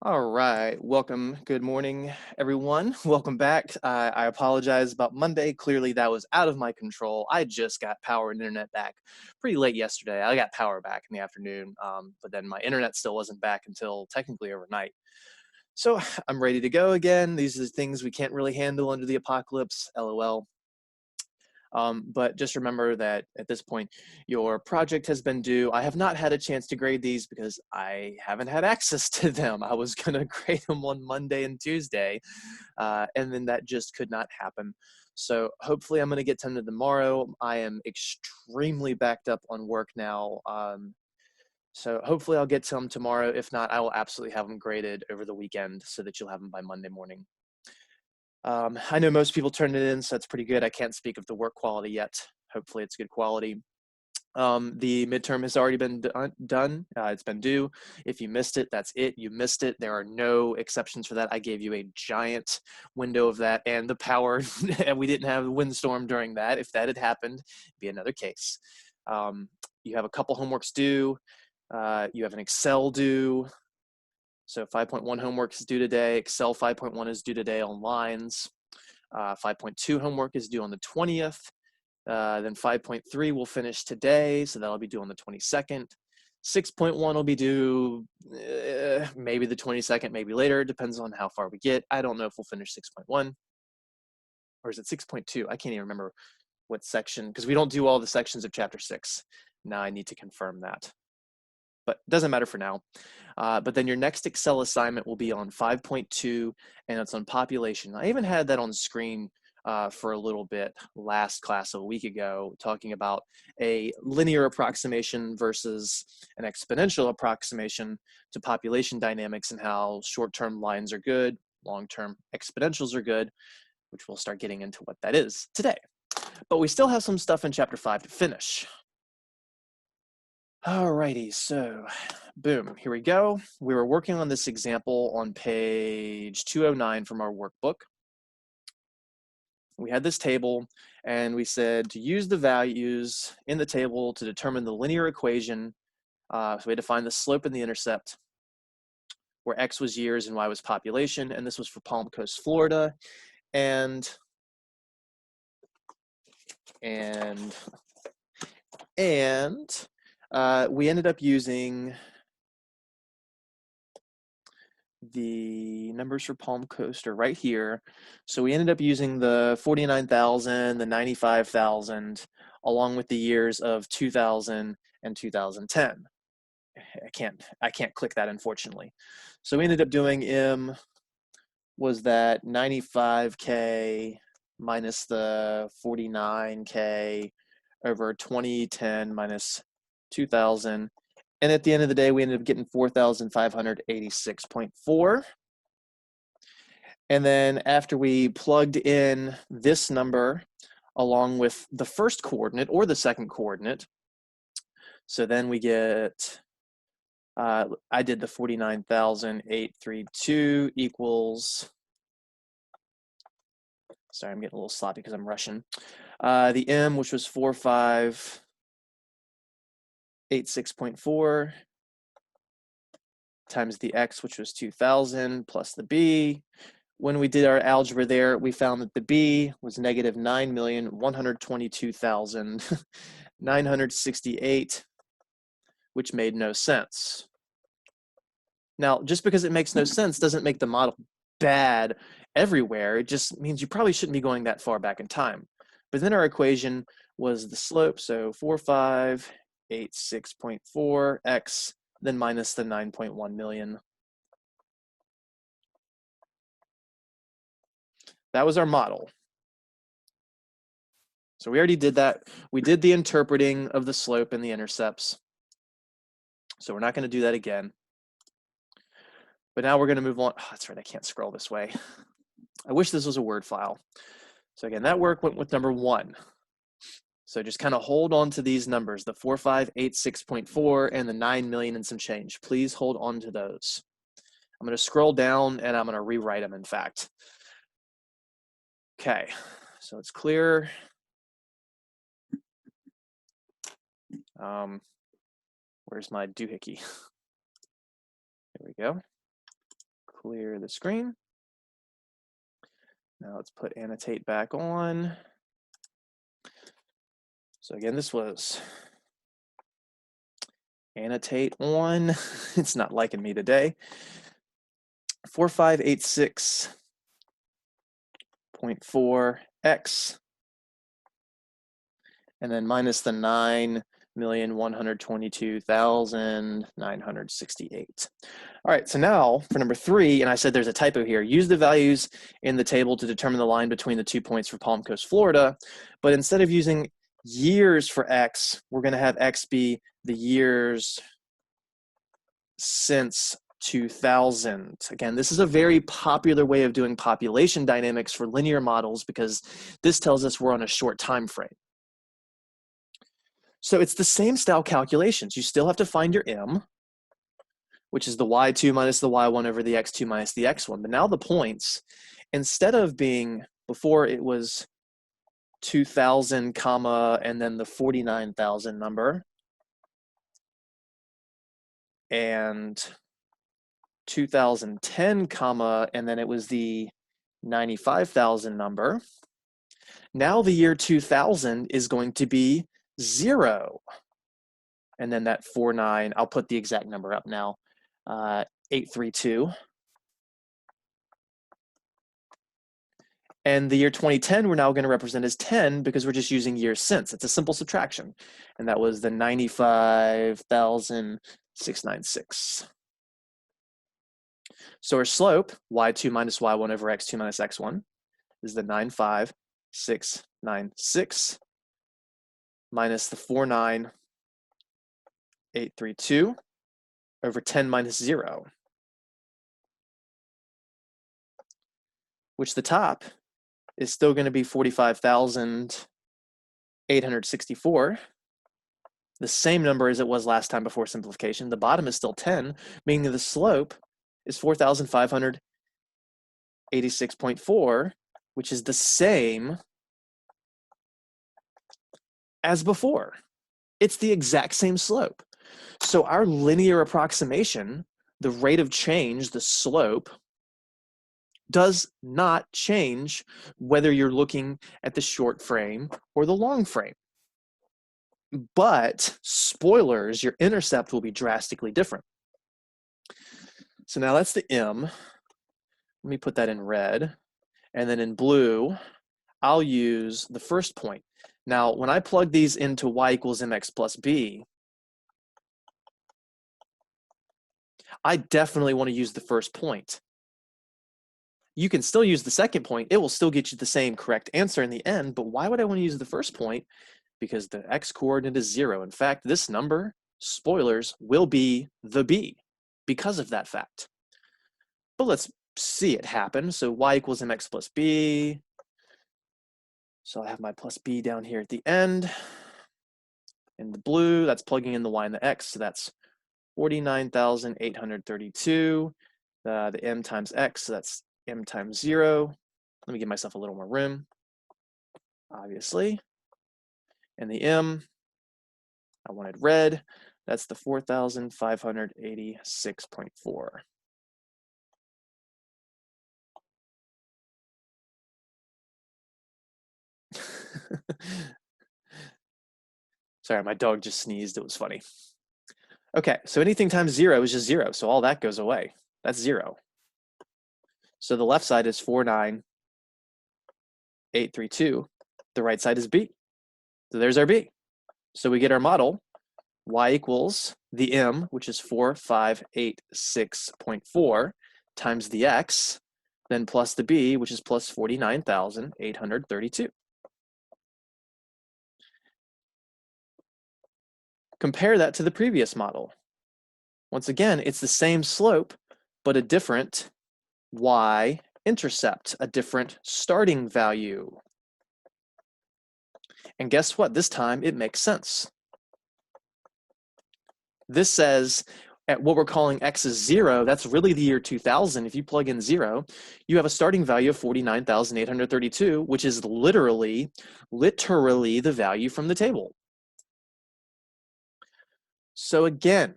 All right, welcome. Good morning, everyone. Welcome back. I apologize about Monday. Clearly, that was out of my control. I just got power and internet back pretty late yesterday. I got power back in the afternoon, but then my internet still wasn't back until technically overnight. So I'm ready to go again. These are things we can't really handle under the apocalypse. LOL. But just remember that at this point, your project has been due. I have not had a chance to grade these because I haven't had access to them. I was going to grade them on Monday and Tuesday, and then that just could not happen. So hopefully I'm going to get to them tomorrow. I am extremely backed up on work now. So hopefully I'll get to them tomorrow. If not, I will absolutely have them graded over the weekend so that you'll have them by Monday morning. I know most people turned it in, so that's pretty good. I can't speak of the work quality yet. Hopefully it's good quality. The midterm has already been done. It's been due. If you missed it, that's it. You missed it. There are no exceptions for that. I gave you a giant window of that and the power, and we didn't have a windstorm during that. If that had happened, it'd be another case. You have a couple homeworks due. You have an Excel due. So 5.1 homework is due today. Excel 5.1 is due today on lines. 5.2 homework is due on the 20th. Then 5.3 will finish today, so that'll be due on the 22nd. 6.1 will be due maybe the 22nd, maybe later. It depends on how far we get. I don't know if we'll finish 6.1. Or is it 6.2? I can't even remember what section, because we don't do all the sections of chapter 6. Now I need to confirm that. But it doesn't matter for now. But then your next Excel assignment will be on 5.2, and it's on population. I even had that on screen for a little bit last class a week ago, talking about a linear approximation versus an exponential approximation to population dynamics and how short-term lines are good, long-term exponentials are good, which we'll start getting into what that is today. But we still have some stuff in chapter 5 to finish. Alrighty, so boom, here we go. We were working on this example on page 209 from our workbook. We had this table, and we said to use the values in the table to determine the linear equation. So we had to find the slope and the intercept, where X was years and Y was population, and this was for Palm Coast, Florida. And we ended up using the numbers for Palm Coast are right here. So we ended up using the 49,000, the 95,000, along with the years of 2000 and 2010. I can't click that, unfortunately. So we ended up doing M was that 95K minus the 49K over 2010 minus 2000. And at the end of the day, we ended up getting 4,586.4. And then after we plugged in this number along with the first coordinate or the second coordinate, so then we get, I did the 49,832 equals, sorry, I'm getting a little sloppy because I'm rushing. The M, which was 4,586.4 times the X, which was 2000, plus the B. When we did our algebra there, we found that the B was negative 9,122,968, which made no sense. Now, just because it makes no sense doesn't make the model bad everywhere. It just means you probably shouldn't be going that far back in time. But then our equation was the slope, so 4,586.4 X, then minus the 9.1 million. That was our model. So we already did that. We did the interpreting of the slope and the intercepts. So we're not going to do that again. But now we're going to move on. Oh, that's right, I can't scroll this way. I wish this was a Word file. So again, that work went with number 1. So just kind of hold on to these numbers, the 4,586.4 and the 9 million and some change. Please hold on to those. I'm going to scroll down and I'm going to rewrite them, in fact. Okay, so it's clear. Where's my doohickey? There we go. clear the screen. Now let's put annotate back on. So again, this was annotate on. It's not liking me today. 4586.4x, and then minus the 9,122,968. All right, so now for number 3, and I said there's a typo here, use the values in the table to determine the line between the 2 points for Palm Coast, Florida, but instead of using years for x, we're going to have x be the years since 2000. Again, this is a very popular way of doing population dynamics for linear models because this tells us we're on a short time frame. So it's the same style calculations. You still have to find your m, which is the y2 minus the y1 over the x2 minus the x1. But now the points, instead of being, before it was 2000 comma and then the 49,000 number and 2010 comma and then it was the 95,000 number. Now the year 2000 is going to be 0. And then that 49, I'll put the exact number up now, 832. And the year 2010, we're now going to represent as 10 because we're just using years since. It's a simple subtraction. And that was the 95,696. So our slope, y2 minus y1 over x2 minus x1, is the 95696 minus the 49832 over 10 minus 0, which the top is still going to be 45,864, the same number as it was last time before simplification. The bottom is still 10, meaning the slope is 4,586.4, which is the same as before. It's the exact same slope. So our linear approximation, the rate of change, the slope, does not change whether you're looking at the short frame or the long frame. But spoilers, your intercept will be drastically different. So now that's the m. Let me put that in red. And then in blue, I'll use the first point. Now, when I plug these into y equals mx plus b, I definitely want to use the first point. You can still use the second point. It will still get you the same correct answer in the end, but why would I want to use the first point? Because the x coordinate is 0. In fact, this number, spoilers, will be the b because of that fact. But let's see it happen. So y equals mx plus b. So I have my plus b down here at the end. In the blue, that's plugging in the y and the x. So that's 49,832. The m times x, so that's m times 0. Let me give myself a little more room, obviously. And the m, I wanted red. That's the 4,586.4. Sorry, my dog just sneezed. It was funny. Okay, so anything times 0 is just 0, so all that goes away. That's 0. So the left side is 49,832. The right side is b. So there's our b. So we get our model, y equals the m, which is 4,586.4, times the x, then plus the b, which is plus 49,832. Compare that to the previous model. Once again, it's the same slope, but a different y-intercept, a different starting value. And guess what? This time it makes sense. This says at what we're calling x is 0, that's really the year 2000. If you plug in 0, you have a starting value of 49,832, which is literally the value from the table. So again,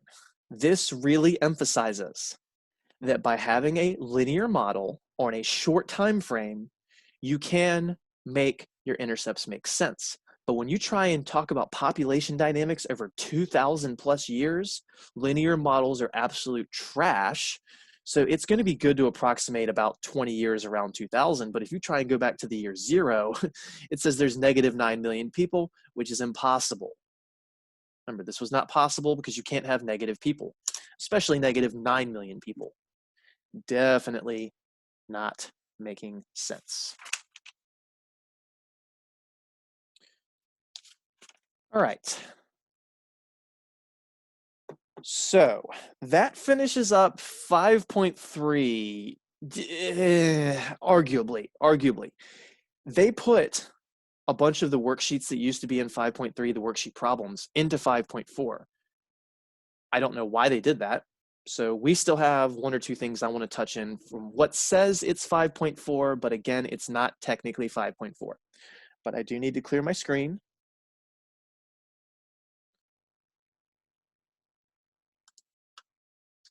this really emphasizes that by having a linear model on a short time frame, you can make your intercepts make sense. But when you try and talk about population dynamics over 2,000 plus years, linear models are absolute trash. So it's going to be good to approximate about 20 years around 2000. But if you try and go back to the year 0, it says there's negative 9 million people, which is impossible. Remember, this was not possible because you can't have negative people, especially negative 9 million people. Definitely not making sense. All right. So that finishes up 5.3. Arguably. They put a bunch of the worksheets that used to be in 5.3, the worksheet problems, into 5.4. I don't know why they did that. So we still have one or two things I want to touch in from what says it's 5.4, but again, it's not technically 5.4. But I do need to clear my screen.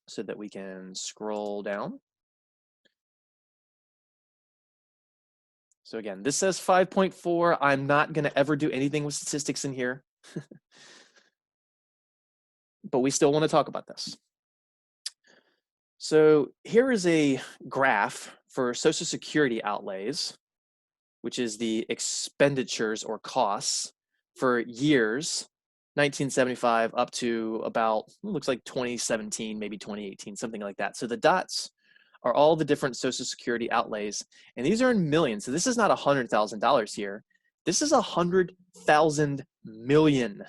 So that we can scroll down. So again, this says 5.4. I'm not going to ever do anything with statistics in here. But we still want to talk about this. So here is a graph for Social Security outlays, which is the expenditures or costs for years, 1975 up to about, it looks like 2017, maybe 2018, something like that. So the dots are all the different Social Security outlays, and these are in millions. So this is not $100,000 here. This is $100,000 million.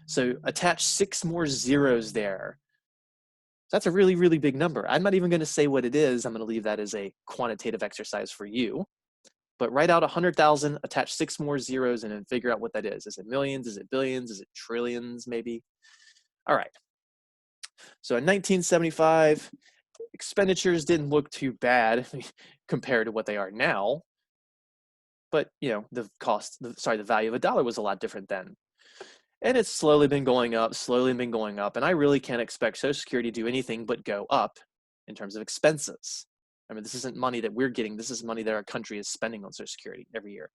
So attach 6 more zeros there. That's a really, really big number. I'm not even going to say what it is. I'm going to leave that as a quantitative exercise for you. But write out 100,000, attach 6 more zeros, and then figure out what that is. Is it millions? Is it billions? Is it trillions, maybe? All right. So in 1975, expenditures didn't look too bad compared to what they are now. But, you know, the value of a dollar was a lot different then. And it's slowly been going up, and I really can't expect Social Security to do anything but go up in terms of expenses. I mean, this isn't money that we're getting, this is money that our country is spending on Social Security every year.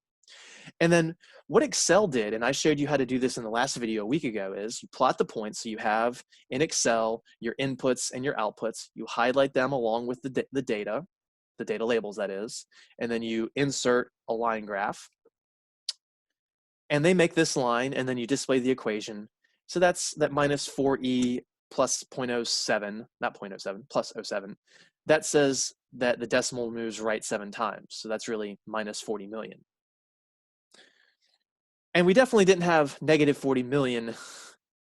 And then what Excel did, and I showed you how to do this in the last video a week ago, is you plot the points. So you have in Excel your inputs and your outputs, you highlight them along with the data labels that is, and then you insert a line graph. And they make this line, and then you display the equation. So that's that minus 4e plus 0.07, not 0.07, plus 0.07. That says that the decimal moves right 7 times. So that's really minus 40 million. And we definitely didn't have negative 40 million,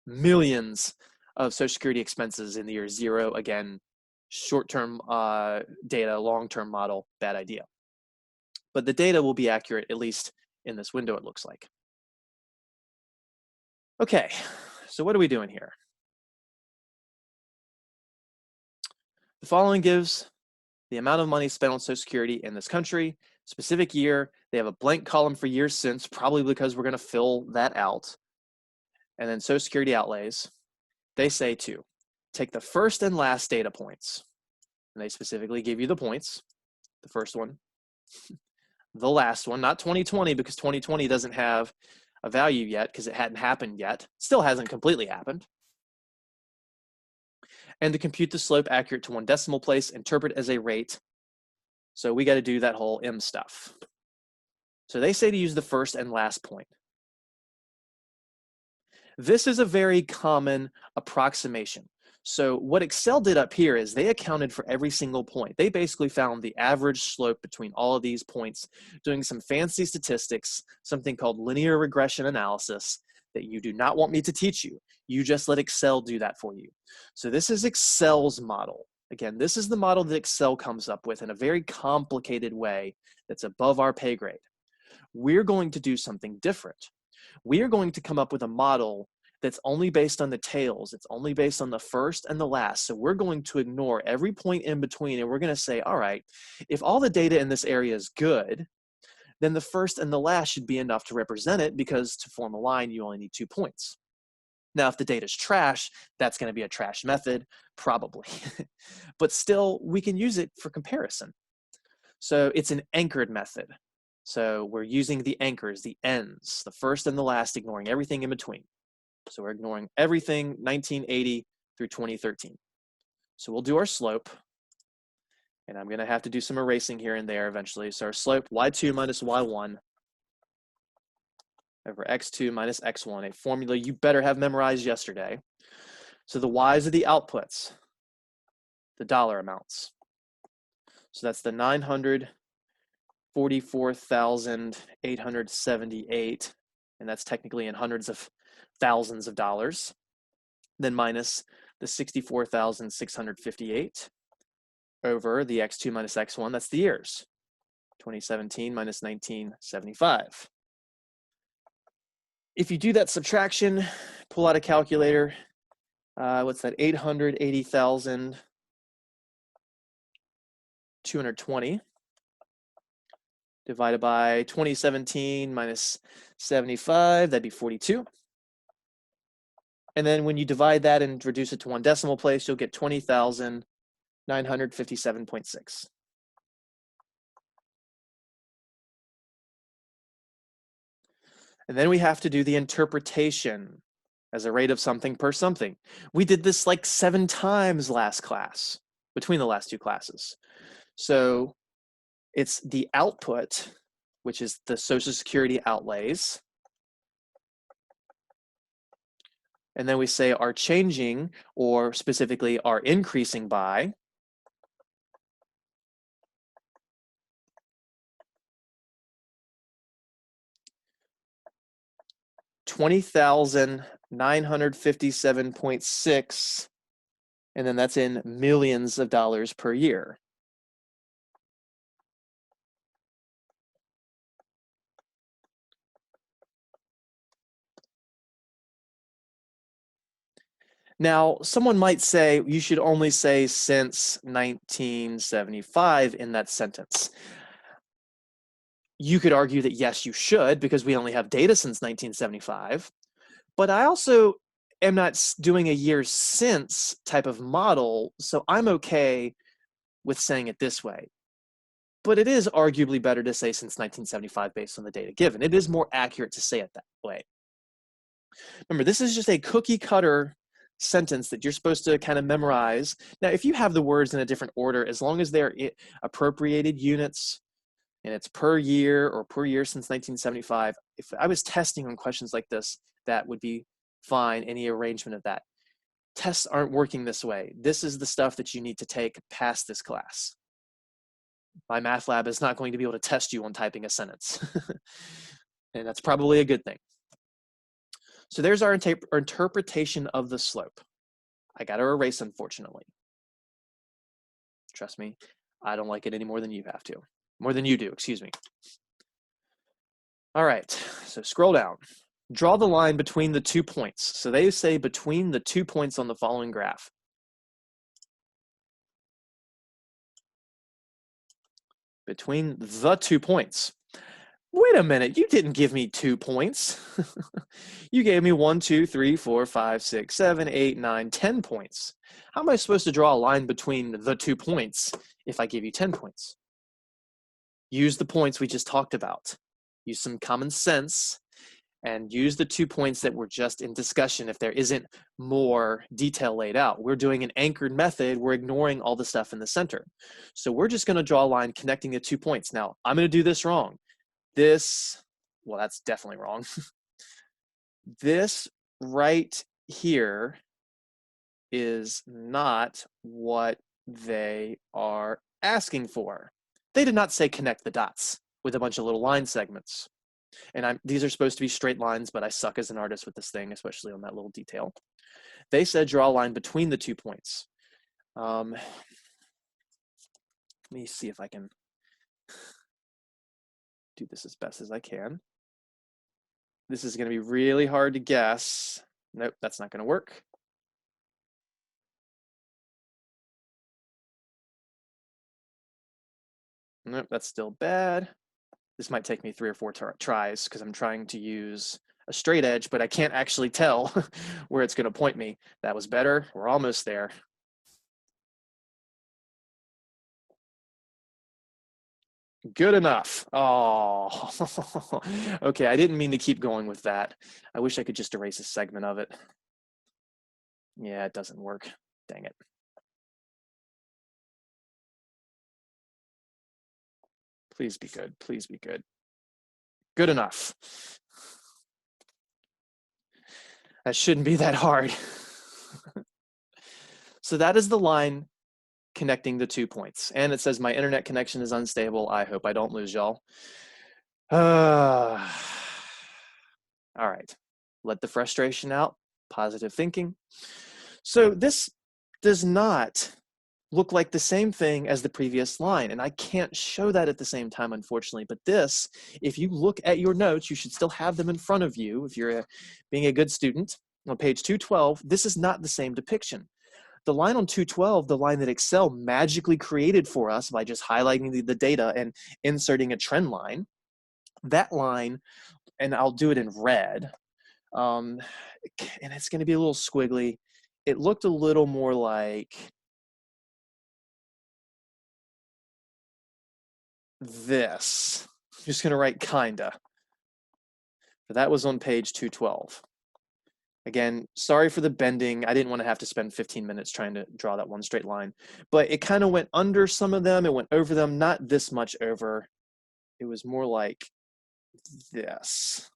millions of Social Security expenses in the year 0. Again, short-term data, long-term model, bad idea. But the data will be accurate, at least in this window, it looks like. Okay, so what are we doing here? The following gives the amount of money spent on Social Security in this country, specific year. They have a blank column for years since, probably because we're going to fill that out. And then Social Security outlays. They say to take the first and last data points. And they specifically give you the points. The first one, the last one, not 2020, because 2020 doesn't have a value yet because it hadn't happened yet. Still hasn't completely happened. And to compute the slope accurate to 1 decimal place, interpret as a rate. So we got to do that whole M stuff. So they say to use the first and last point. This is a very common approximation. So what Excel did up here is they accounted for every single point. They basically found the average slope between all of these points, doing some fancy statistics, something called linear regression analysis that you do not want me to teach you. You just let Excel do that for you. So this is Excel's model. Again, this is the model that Excel comes up with in a very complicated way that's above our pay grade. We're going to do something different. We are going to come up with a model that's only based on the tails. It's only based on the first and the last. So we're going to ignore every point in between, and we're going to say, all right, if all the data in this area is good, then the first and the last should be enough to represent it, because to form a line, you only need 2 points. Now, if the data is trash, that's going to be a trash method, probably. But still, we can use it for comparison. So it's an anchored method. So we're using the anchors, the ends, the first and the last, ignoring everything in between. So we're ignoring everything 1980 through 2013. So we'll do our slope. And I'm going to have to do some erasing here and there eventually. So our slope, y2 minus y1 over x2 minus x1, a formula you better have memorized yesterday. So the y's are the outputs, the dollar amounts. So that's the 944,878, and that's technically in hundreds of thousands of dollars. Then minus the 64,658 over the x2 minus x1, that's the years. 2017 minus 1975. If you do that subtraction, pull out a calculator, what's that, 880,220 divided by 2017 minus 75, that'd be 42. And then when you divide that and reduce it to one decimal place, you'll get 20,957.6. And then we have to do the interpretation as a rate of something per something. We did this like 7 times last class, between the last 2 classes. So it's the output, which is the Social Security outlays. And then we say are changing, or specifically are increasing by $20,957.6, and then that's in millions of dollars per year. Now, someone might say you should only say since 1975 in that sentence. You could argue that yes, you should, because we only have data since 1975. But I also am not doing a year since type of model, so I'm okay with saying it this way. But it is arguably better to say since 1975 based on the data given. It is more accurate to say it that way. Remember, this is just a cookie cutter sentence that you're supposed to kind of memorize. Now, if you have the words in a different order, as long as they're appropriated units and it's per year or per year since 1975, if I was testing on questions like this, that would be fine, any arrangement of that. Tests aren't working this way. This is the stuff that you need to take past this class. My math lab is not going to be able to test you on typing a sentence. And that's probably a good thing. So there's our interpretation of the slope. I got to erase, unfortunately. Trust me, I don't like it any more than you have to. More than you do, excuse me. All right, so scroll down. Draw the line between the 2 points. So they say between the 2 points on the following graph. Between the 2 points. Wait a minute, you didn't give me 2 points. You gave me 1, 2, 3, 4, 5, 6, 7, 8, 9, 10 points. How am I supposed to draw a line between the 2 points if I give you 10 points? Use the points we just talked about. Use some common sense and use the 2 points that were just in discussion if there isn't more detail laid out. We're doing an anchored method. We're ignoring all the stuff in the center. So we're just going to draw a line connecting the 2 points. Now, I'm going to do this wrong. Well, that's definitely wrong. This right here is not what they are asking for. They did not say connect the dots with a bunch of little line segments. And these are supposed to be straight lines, but I suck as an artist with this thing, especially on that little detail. They said draw a line between the 2 points. Let me see if I can do this as best as I can. This is going to be really hard to guess. Nope, that's not going to work. Nope, that's still bad. This might take me 3 or 4 tries because I'm trying to use a straight edge, but I can't actually tell where it's going to point me. That was better. We're almost there. Good enough. Oh, okay. I didn't mean to keep going with that. I wish I could just erase a segment of it. Yeah, it doesn't work. Dang it. Please be good. Please be good. Good enough. That shouldn't be that hard. So that is the line connecting the 2 points. And it says my internet connection is unstable. I hope I don't lose y'all. All right. Let the frustration out. Positive thinking. So this does not look like the same thing as the previous line. And I can't show that at the same time, unfortunately. But this, if you look at your notes, you should still have them in front of you if you're being a good student. On page 212, this is not the same depiction. The line on 212, the line that Excel magically created for us by just highlighting the data and inserting a trend line, that line, and I'll do it in red, and it's going to be a little squiggly. It looked a little more like this. I'm just going to write kinda. But that was on page 212. Again, sorry for the bending. I didn't want to have to spend 15 minutes trying to draw that one straight line. But it kind of went under some of them. It went over them, not this much over. It was more like this.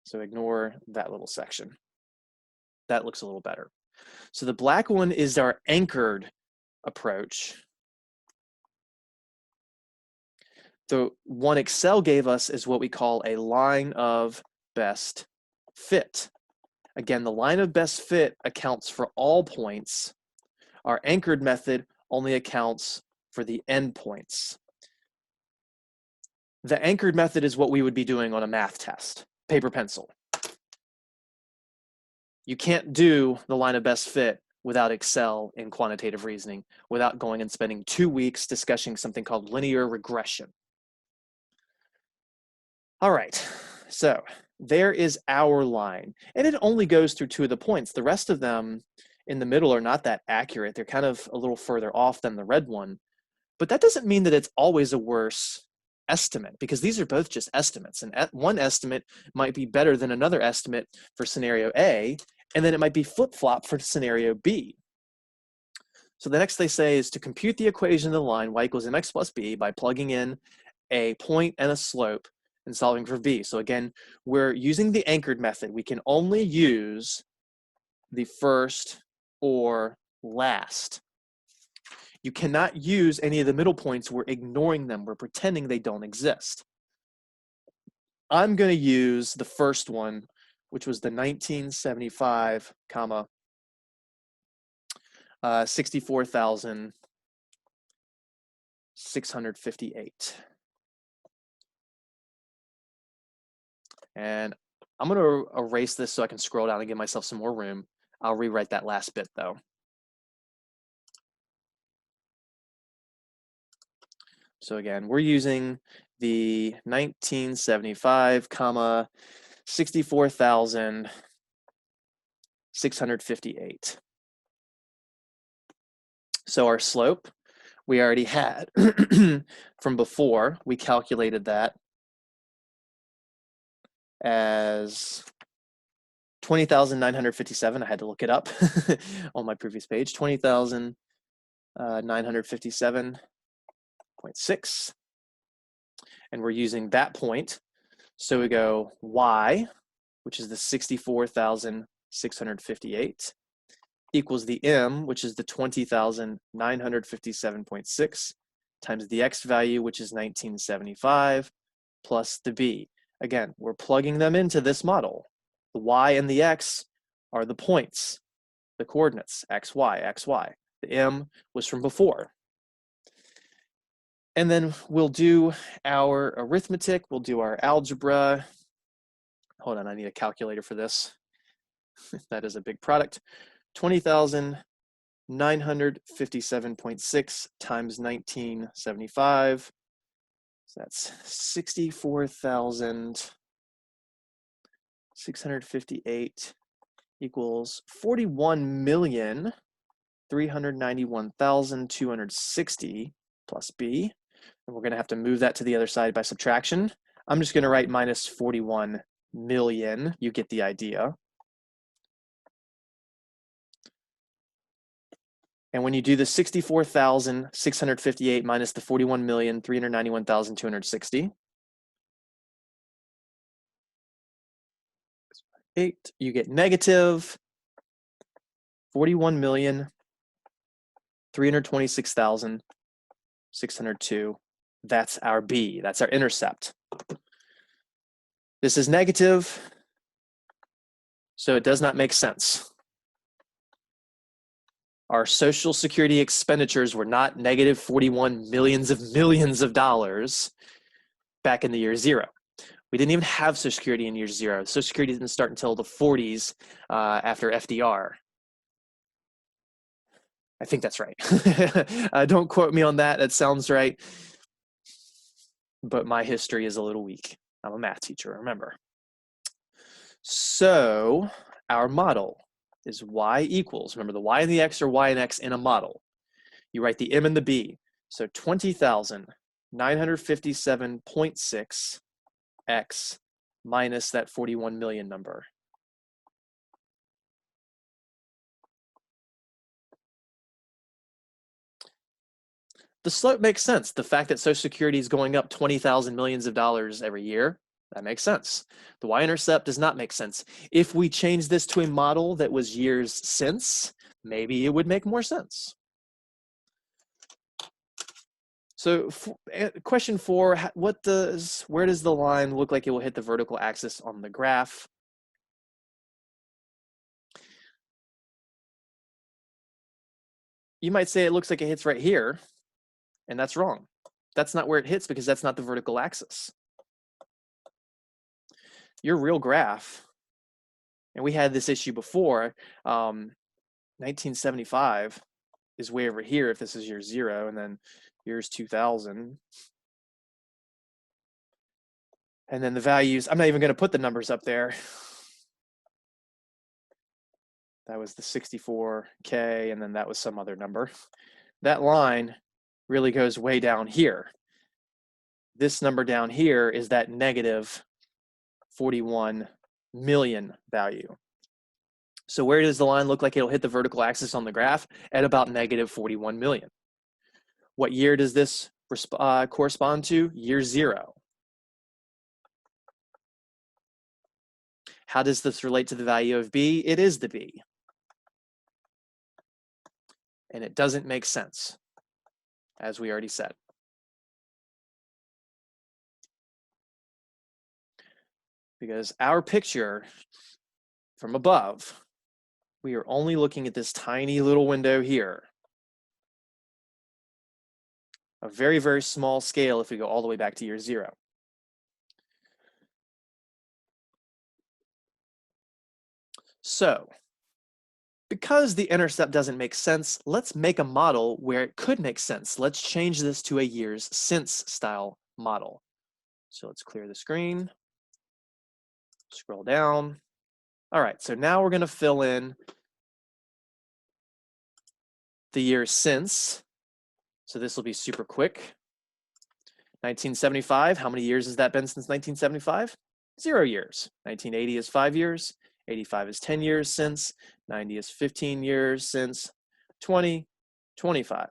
So ignore that little section. That looks a little better. So the black one is our anchored approach. The one Excel gave us is what we call a line of best fit. Again, the line of best fit accounts for all points. Our anchored method only accounts for the endpoints. The anchored method is what we would be doing on a math test, paper pencil. You can't do the line of best fit without Excel in quantitative reasoning, without going and spending 2 weeks discussing something called linear regression. All right, so there is our line, and it only goes through 2 of the points. The rest of them in the middle are not that accurate. They're kind of a little further off than the red one, but that doesn't mean that it's always a worse estimate, because these are both just estimates, and one estimate might be better than another estimate for scenario A, and then it might be flip-flop for scenario B. So the next they say is to compute the equation of the line y equals mx plus b by plugging in a point and a slope and solving for b. So again, we're using the anchored method. We can only use the first or last. You cannot use any of the middle points. We're ignoring them. We're pretending they don't exist. I'm going to use the first one, which was the 1975, 64,658. And I'm going to erase this so I can scroll down and give myself some more room. I'll rewrite that last bit though. So again, we're using the 1975, 64,658. So our slope, we already had from before. We calculated that as 20,957. I had to look it up on my previous page. 20,957.6. And we're using that point. So we go y, which is the 64,658, equals the m, which is the 20,957.6, times the x value, which is 1975, plus the b. Again, we're plugging them into this model. The y and the x are the points, the coordinates, x, y, x, y. The m was from before. And then we'll do our arithmetic, we'll do our algebra. Hold on, I need a calculator for this. That is a big product. 20,957.6 times 1975. So that's 64,000. 658 equals 41,391,260 plus B. And we're going to have to move that to the other side by subtraction. I'm just going to write minus 41 million. You get the idea. And when you do the 64,658 minus the 41,391,260, you get negative 41,326,602. That's our B. That's our intercept. This is negative, so it does not make sense. Our Social Security expenditures were not negative 41 millions of dollars back in the year zero. We didn't even have Social Security in year zero. Social Security didn't start until the 40s after FDR. I think that's right. Don't quote me on that. That sounds right. But my history is a little weak. I'm a math teacher, remember. So our model is y equals, remember the y and the x are y and x in a model. You write the m and the b. So 20,957.6 x minus that 41 million number. The slope makes sense. The fact that Social Security is going up 20,000 millions of dollars every year, that makes sense. The y-intercept does not make sense. If we change this to a model that was years since, maybe it would make more sense. So question 4, where does the line look like it will hit the vertical axis on the graph? You might say it looks like it hits right here, and that's wrong. That's not where it hits because that's not the vertical axis. Your real graph, and we had this issue before, 1975 is way over here if this is year 0, and then years 2000. And then the values, I'm not even going to put the numbers up there. That was the 64K, and then that was some other number. That line really goes way down here. This number down here is that negative 41 million value. So where does the line look like it'll hit the vertical axis on the graph? At about negative 41 million. What year does this correspond to? Year 0. How does this relate to the value of B? It is the B. And it doesn't make sense, as we already said. Because our picture from above, we are only looking at this tiny little window here. A very, very small scale if we go all the way back to year 0. So, because the intercept doesn't make sense, let's make a model where it could make sense. Let's change this to a years since style model. So let's clear the screen, scroll down. All right, so now we're going to fill in the years since. So this will be super quick. 1975, how many years has that been since 1975? 0 years. 1980 is 5 years. 85 is 10 years since. 90 is 15 years since. 20, 25,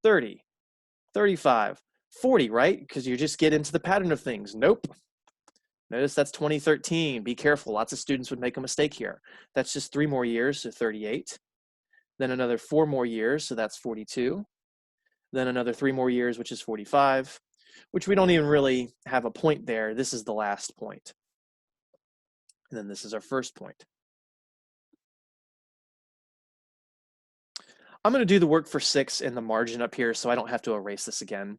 30, 35, 40, right? Because you just get into the pattern of things. Nope. Notice that's 2013. Be careful. Lots of students would make a mistake here. That's just 3 more years, so 38. Then another 4 more years, so that's 42. Then another 3 more years, which is 45, which we don't even really have a point there. This is the last point. And then this is our first point. I'm going to do the work for 6 in the margin up here so I don't have to erase this again.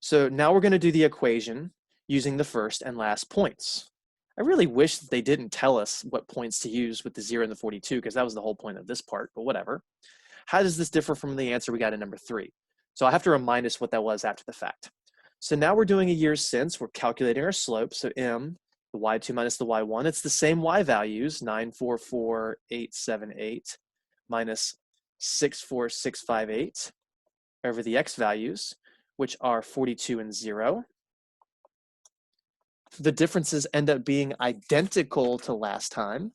So now we're going to do the equation using the first and last points. I really wish that they didn't tell us what points to use with the 0 and the 42 because that was the whole point of this part, but whatever. How does this differ from the answer we got in number 3? So I have to remind us what that was after the fact. So now we're doing a year since. We're calculating our slope. So M the y2 minus the y1. It's the same y values, 944,878 minus 64658 over the x values, which are 42 and 0. The differences end up being identical to last time,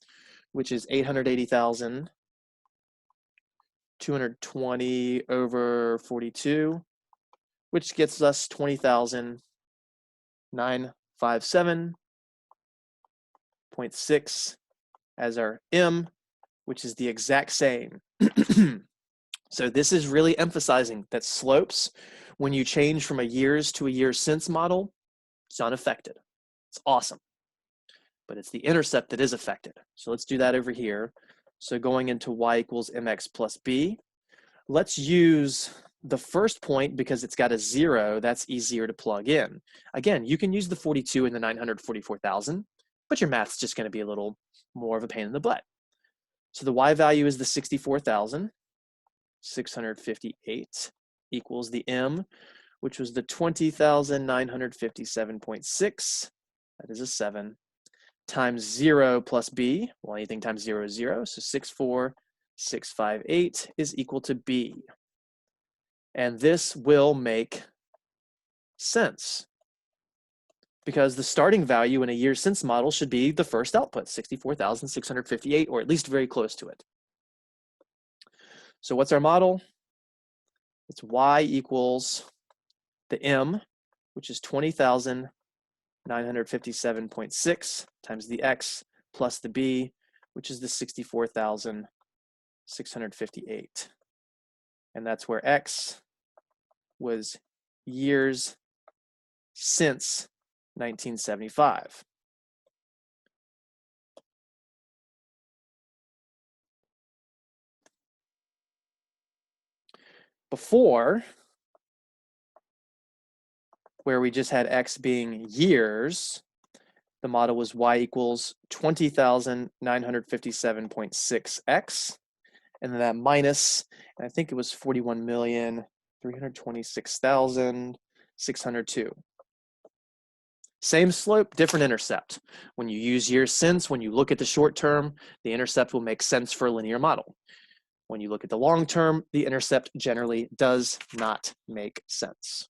which is 880,220 over 42, which gets us 20,957.6 as our M, which is the exact same. So this is really emphasizing that slopes, when you change from a years to a years since model, it's unaffected. It's awesome. But it's the intercept that is affected. So let's do that over here. So going into y equals mx plus b, let's use the first point because it's got a 0. That's easier to plug in. Again, you can use the 42 and the 944,000, but your math's just going to be a little more of a pain in the butt. So the y value is the 64,658 equals the m, which was the 20,957.6. That is a 7. Times 0 plus b. Well, anything times 0 is 0. So 64658 is equal to b. And this will make sense because the starting value in a year since model should be the first output, 64,658, or at least very close to it. So what's our model? It's y equals the m, which is 20,957.6 times the x plus the b, which is the 64,658. And that's where x was years since 1975. Before, where we just had x being years, the model was y equals 20,957.6x, and then that minus, and I think it was 41,326,602. Same slope, different intercept. When you use years since, when you look at the short term, the intercept will make sense for a linear model. When you look at the long term, the intercept generally does not make sense.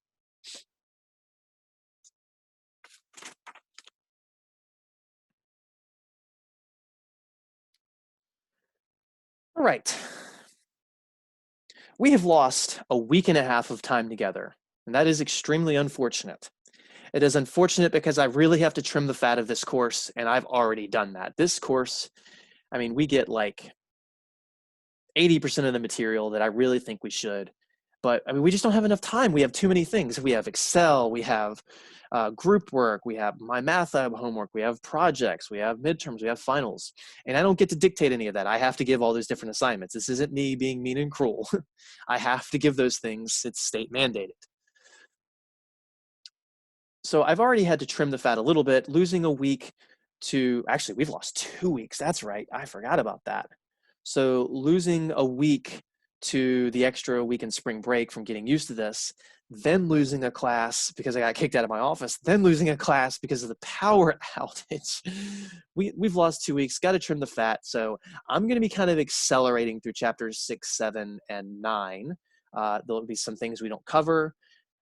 All right. We have lost a week and a half of time together, and that is extremely unfortunate. It is unfortunate because I really have to trim the fat of this course, and I've already done that. This course, I mean, we get like 80% of the material that I really think we should, but I mean, we just don't have enough time. We have too many things. We have Excel, we have group work, we have my math lab homework, we have projects, we have midterms, we have finals, and I don't get to dictate any of that. I have to give all those different assignments. This isn't me being mean and cruel. I have to give those things. It's state mandated. So I've already had to trim the fat a little bit, losing a week to, actually, we've lost 2 weeks. That's right. I forgot about that. So losing a week to the extra week in spring break from getting used to this, then losing a class because I got kicked out of my office, then losing a class because of the power outage. We've lost 2 weeks, got to trim the fat. So I'm going to be kind of accelerating through chapters 6, 7, and 9. There'll be some things we don't cover.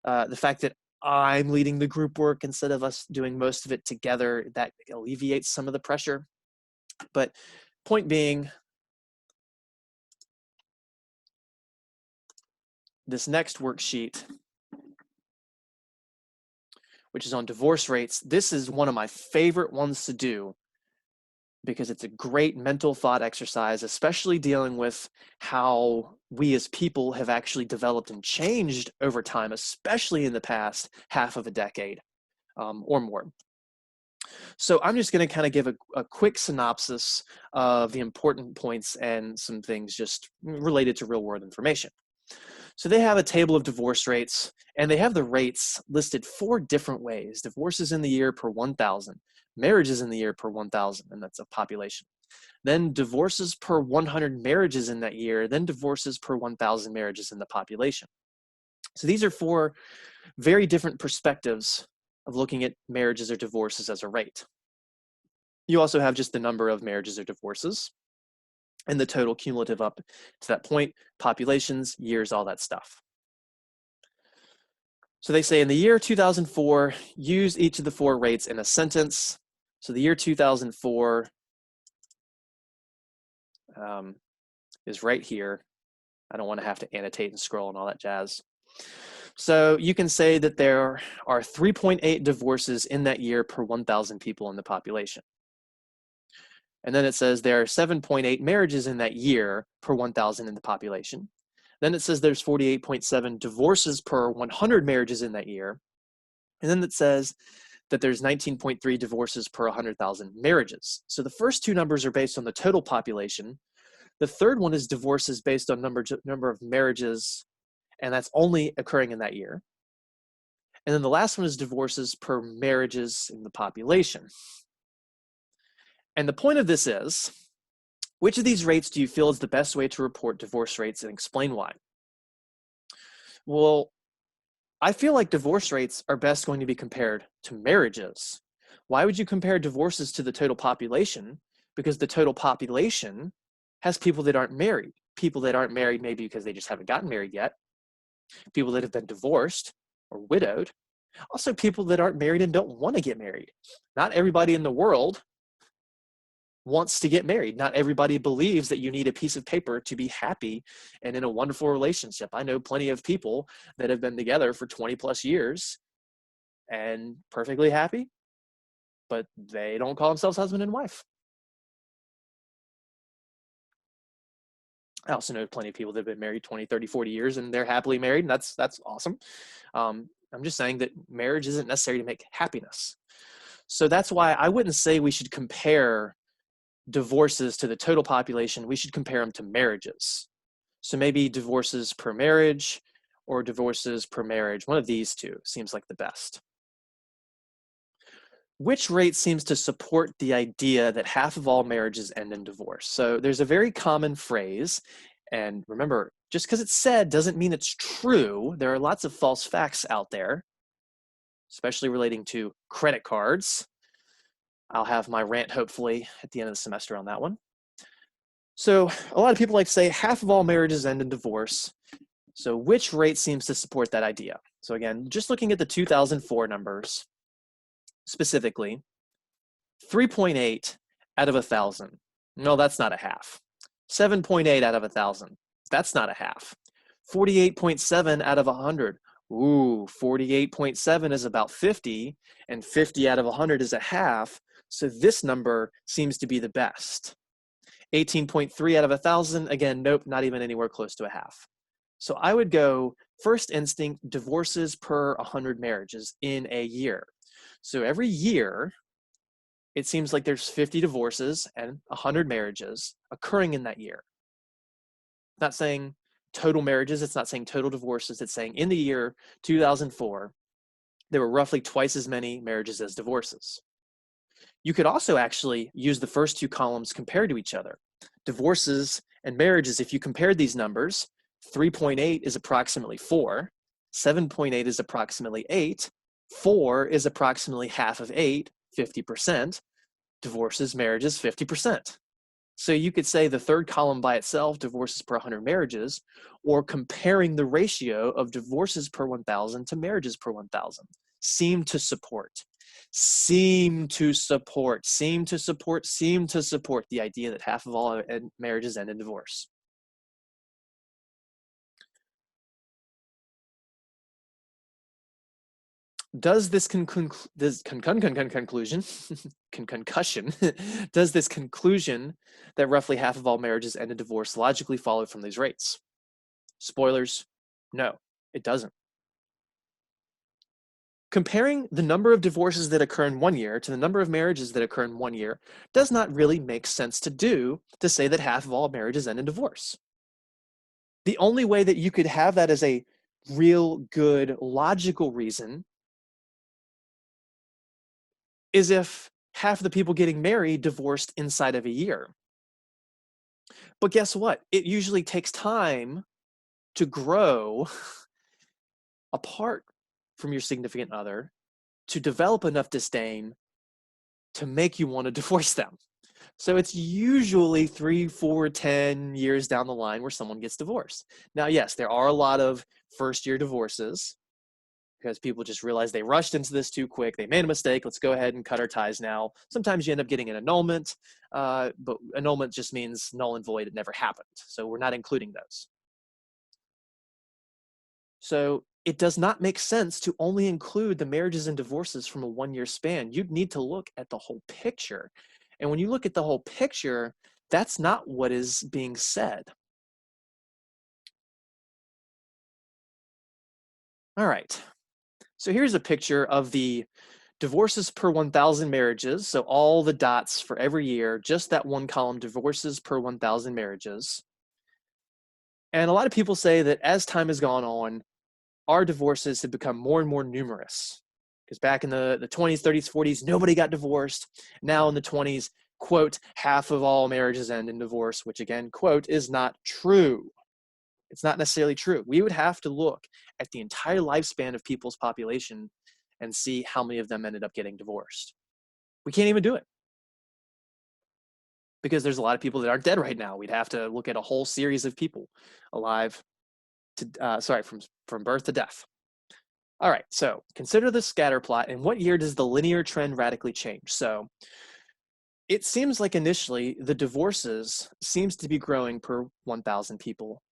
The fact that I'm leading the group work instead of us doing most of it together, that alleviates some of the pressure. But point being, this next worksheet, which is on divorce rates, this is one of my favorite ones to do because it's a great mental thought exercise, especially dealing with how we as people have actually developed and changed over time, especially in the past half of a decade or more. So I'm just going to kind of give a quick synopsis of the important points and some things just related to real world information. So they have a table of divorce rates, and they have the rates listed 4 different ways. Divorces in the year per 1,000, marriages in the year per 1,000, and that's a population. Then divorces per 100 marriages in that year, then divorces per 1,000 marriages in the population. So these are 4 very different perspectives of looking at marriages or divorces as a rate. You also have just the number of marriages or divorces and the total cumulative up to that point, populations, years, all that stuff. So they say in the year 2004, use each of the four rates in a sentence. So the year 2004 is right here. I don't want to have to annotate and scroll and all that jazz. So you can say that there are 3.8 divorces in that year per 1,000 people in the population. And then it says there are 7.8 marriages in that year per 1,000 in the population. Then it says there's 48.7 divorces per 100 marriages in that year. And then it says that there's 19.3 divorces per 100,000 marriages. So the first two numbers are based on the total population. The third one is divorces based on number of marriages, and that's only occurring in that year. And then the last one is divorces per marriages in the population. And the point of this is, which of these rates do you feel is the best way to report divorce rates, and explain why? Well, I feel like divorce rates are best going to be compared to marriages. Why would you compare divorces to the total population? Because the total population has people that aren't married. People that aren't married maybe because they just haven't gotten married yet. People that have been divorced or widowed. Also people that aren't married and don't want to get married. Not everybody in the world wants to get married. Not everybody believes that you need a piece of paper to be happy and in a wonderful relationship. I know plenty of people that have been together for 20 plus years and perfectly happy, but they don't call themselves husband and wife. I also know plenty of people that have been married 20, 30, 40 years and they're happily married, and that's awesome. I'm just saying that marriage isn't necessary to make happiness. So that's why I wouldn't say we should compare divorces to the total population. We should compare them to marriages. So maybe divorces per marriage or divorces per marriage. One of these two seems like the best. Which rate seems to support the idea that half of all marriages end in divorce? So there's a very common phrase, and remember, just because it's said doesn't mean it's true. There are lots of false facts out there, especially relating to credit cards. I'll have my rant hopefully at the end of the semester on that one. So a lot of people like to say half of all marriages end in divorce. So which rate seems to support that idea? So again, just looking at the 2004 numbers, specifically, 3.8 out of 1,000. No, that's not a half. 7.8 out of 1,000. That's not a half. 48.7 out of 100. Ooh, 48.7 is about 50, and 50 out of 100 is a half. So this number seems to be the best. 18.3 out of 1,000. Again, nope, not even anywhere close to a half. So I would go first instinct, divorces per 100 marriages in a year. So every year, it seems like there's 50 divorces and 100 marriages occurring in that year. It's not saying total marriages, it's not saying total divorces, it's saying in the year 2004, there were roughly twice as many marriages as divorces. You could also actually use the first two columns compared to each other. Divorces and marriages, if you compared these numbers, 3.8 is approximately 4, 7.8 is approximately 8, 4 is approximately half of 8, 50%, divorces, marriages, 50%. So you could say the third column by itself, divorces per 100 marriages, or comparing the ratio of divorces per 1,000 to marriages per 1,000, seem to support the idea that half of all marriages end in divorce. Does this conclusion, does this conclusion that roughly half of all marriages end in divorce logically follow from these rates? Spoilers, no, it doesn't. Comparing the number of divorces that occur in 1 year to the number of marriages that occur in 1 year does not really make sense to say that half of all marriages end in divorce. The only way that you could have that as a real good logical reason is if half of the people getting married divorced inside of a year. But guess what? It usually takes time to grow apart from your significant other, to develop enough disdain to make you want to divorce them. So it's usually 3, 4, 10 years down the line where someone gets divorced. Now, yes, there are a lot of first-year divorces because people just realize they rushed into this too quick. They made a mistake. Let's go ahead and cut our ties now. Sometimes you end up getting an annulment, but annulment just means null and void. It never happened. So we're not including those. So it does not make sense to only include the marriages and divorces from a 1-year span. You'd need to look at the whole picture. And when you look at the whole picture, that's not what is being said. All right. So here's a picture of the divorces per 1,000 marriages. So all the dots for every year, just that one column, divorces per 1,000 marriages. And a lot of people say that as time has gone on, our divorces have become more and more numerous. Because back in the 20s, 30s, 40s, nobody got divorced. Now in the 20s, quote, half of all marriages end in divorce, which again, quote, is not true. It's not necessarily true. We would have to look at the entire lifespan of people's population and see how many of them ended up getting divorced. We can't even do it because there's a lot of people that aren't dead right now. We'd have to look at a whole series of people alive to, from birth to death. All right, so consider the scatter plot. And what year does the linear trend radically change? So it seems like initially the divorces seems to be growing per 1,000 people,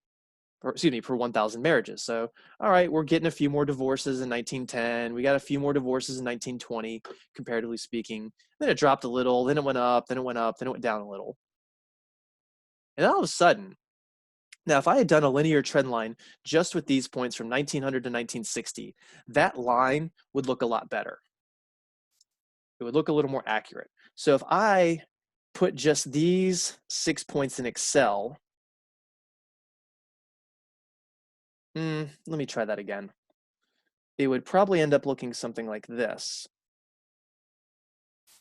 or excuse me, per 1,000 marriages. So, all right, we're getting a few more divorces in 1910. We got a few more divorces in 1920, comparatively speaking. Then it dropped a little, then it went up, then it went up, then it went down a little. And all of a sudden, now, if I had done a linear trend line just with these points from 1900 to 1960, that line would look a lot better. It would look a little more accurate. So if I put just these 6 points in Excel, let me try that again. It would probably end up looking something like this.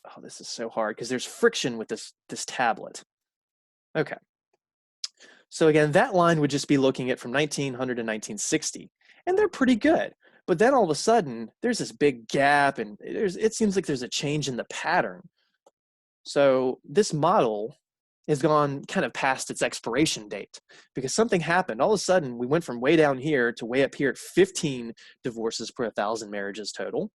Oh, this is so hard because there's friction with this tablet. Okay. So again, that line would just be looking at from 1900 to 1960, and they're pretty good. But then all of a sudden, there's this big gap, and it seems like there's a change in the pattern. So this model has gone kind of past its expiration date because something happened. All of a sudden, we went from way down here to way up here at 15 divorces per 1,000 marriages total.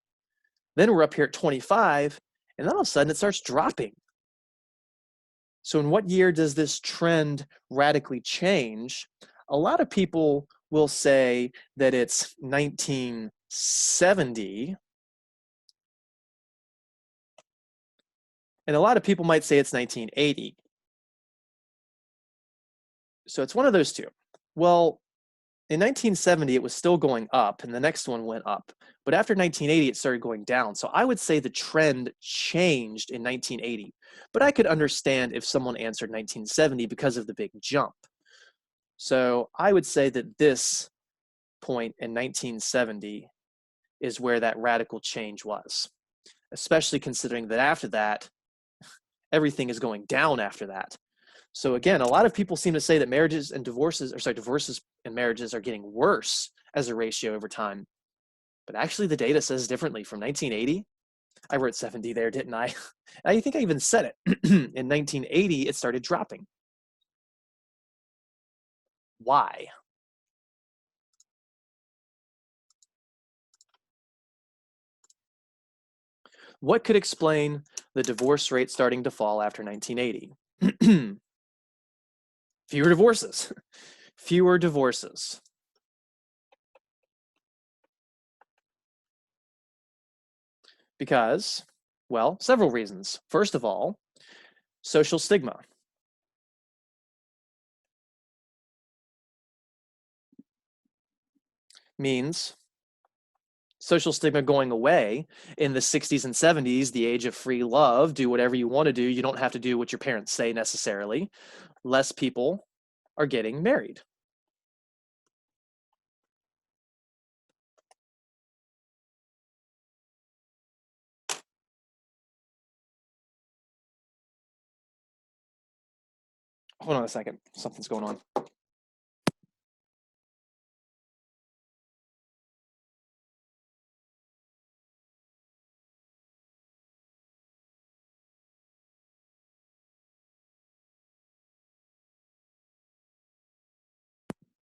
Then we're up here at 25, and then all of a sudden it starts dropping. So in what year does this trend radically change? A lot of people will say that it's 1970, and a lot of people might say it's 1980. So it's one of those two. Well, in 1970, it was still going up, and the next one went up. But after 1980, it started going down. So I would say the trend changed in 1980. But I could understand if someone answered 1970 because of the big jump. So I would say that this point in 1970 is where that radical change was, especially considering that after that, everything is going down after that. So again, a lot of people seem to say that marriages and divorces, divorces and marriages are getting worse as a ratio over time. But actually the data says differently. From 1980, I wrote 70 there, didn't I? I think I even said it. In 1980, it started dropping. Why? What could explain the divorce rate starting to fall after 1980? Fewer divorces. Fewer divorces. Because, well, several reasons. First of all, social stigma. Means social stigma going away in the 60s and 70s, the age of free love, do whatever you want to do. You don't have to do what your parents say necessarily. Less people are getting married. Hold on a second. Something's going on.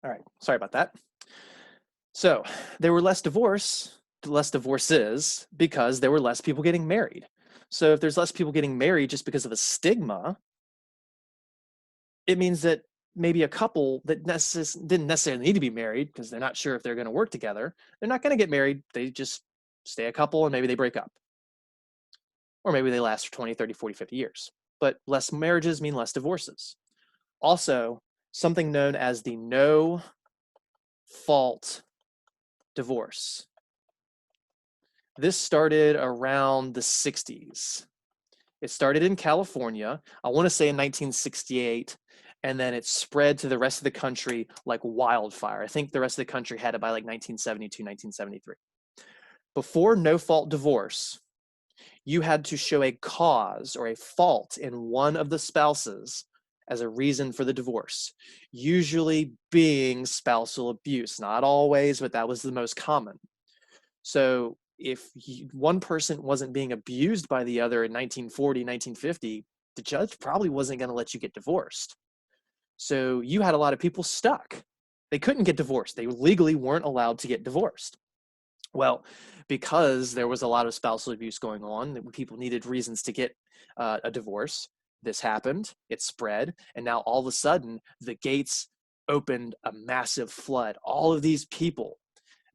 All right, sorry about that. So there were less divorces because there were less people getting married. So if there's less people getting married just because of a stigma, it means that maybe a couple that didn't necessarily need to be married because they're not sure if they're going to work together, they're not going to get married. They just stay a couple and maybe they break up. Or maybe they last for 20, 30, 40, 50 years. But less marriages mean less divorces. Also, something known as the no fault divorce. This started around the 60s. It started in California, I want to say in 1968, and then it spread to the rest of the country like wildfire. I think the rest of the country had it by like 1972, 1973. Before no fault divorce, you had to show a cause or a fault in one of the spouses as a reason for the divorce, usually being spousal abuse. Not always, but that was the most common. So if one person wasn't being abused by the other in 1940, 1950, the judge probably wasn't going to let you get divorced. So you had a lot of people stuck. They couldn't get divorced. They legally weren't allowed to get divorced. Well, because there was a lot of spousal abuse going on, people needed reasons to get a divorce. This happened, it spread, and now all of a sudden, the gates opened a massive flood. All of these people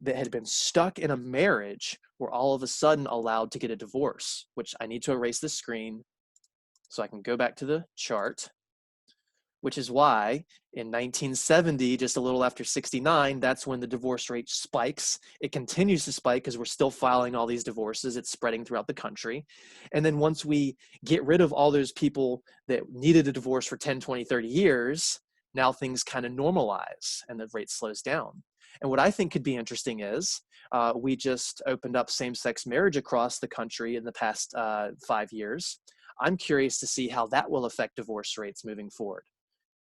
that had been stuck in a marriage were all of a sudden allowed to get a divorce, which I need to erase the screen so I can go back to the chart, which is why in 1970, just a little after 69, that's when the divorce rate spikes. It continues to spike because we're still filing all these divorces. It's spreading throughout the country. And then once we get rid of all those people that needed a divorce for 10, 20, 30 years, now things kind of normalize and the rate slows down. And what I think could be interesting is we just opened up same-sex marriage across the country in the past 5 years. I'm curious to see how that will affect divorce rates moving forward.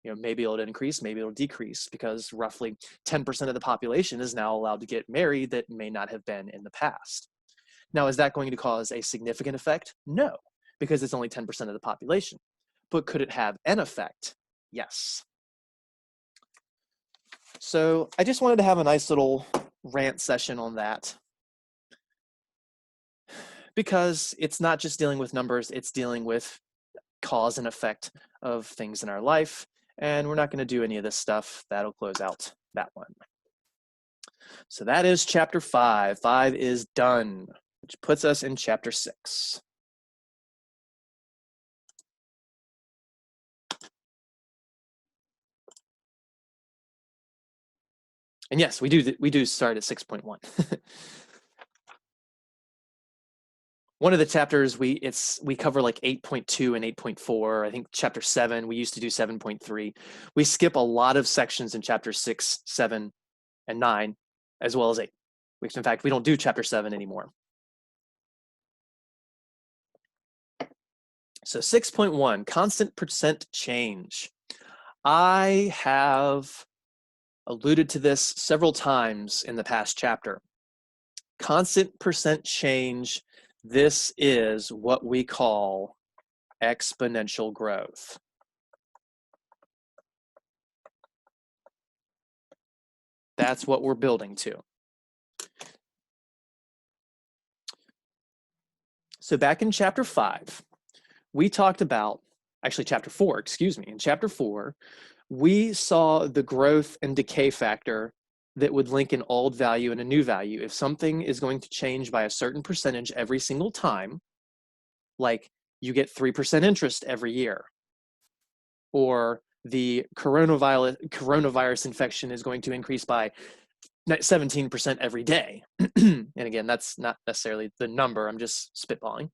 You know, maybe it'll increase, maybe it'll decrease, because roughly 10% of the population is now allowed to get married that may not have been in the past. Now, is that going to cause a significant effect? No, because it's only 10% of the population. But could it have an effect? Yes. So I just wanted to have a nice little rant session on that, because it's not just dealing with numbers, it's dealing with cause and effect of things in our life. And we're not going to do any of this stuff. That'll close out that one. So that is chapter 5. 5 is done, which puts us in chapter 6. And yes, we do start at 6.1. One of the chapters we cover like 8.2 and 8.4. I think chapter 7, we used to do 7.3. We skip a lot of sections in chapter 6, 7, and 9, as well as 8. Which in fact, we don't do chapter 7 anymore. So 6.1, constant percent change. I have alluded to this several times in the past chapter. Constant percent change, this is what we call exponential growth. That's what we're building to. So back in chapter 5, we talked about, actually chapter 4, excuse me, in chapter 4, we saw the growth and decay factor that would link an old value and a new value. If something is going to change by a certain percentage every single time, like you get 3% interest every year, or the coronavirus infection is going to increase by 17% every day. And again, that's not necessarily the number, I'm just spitballing.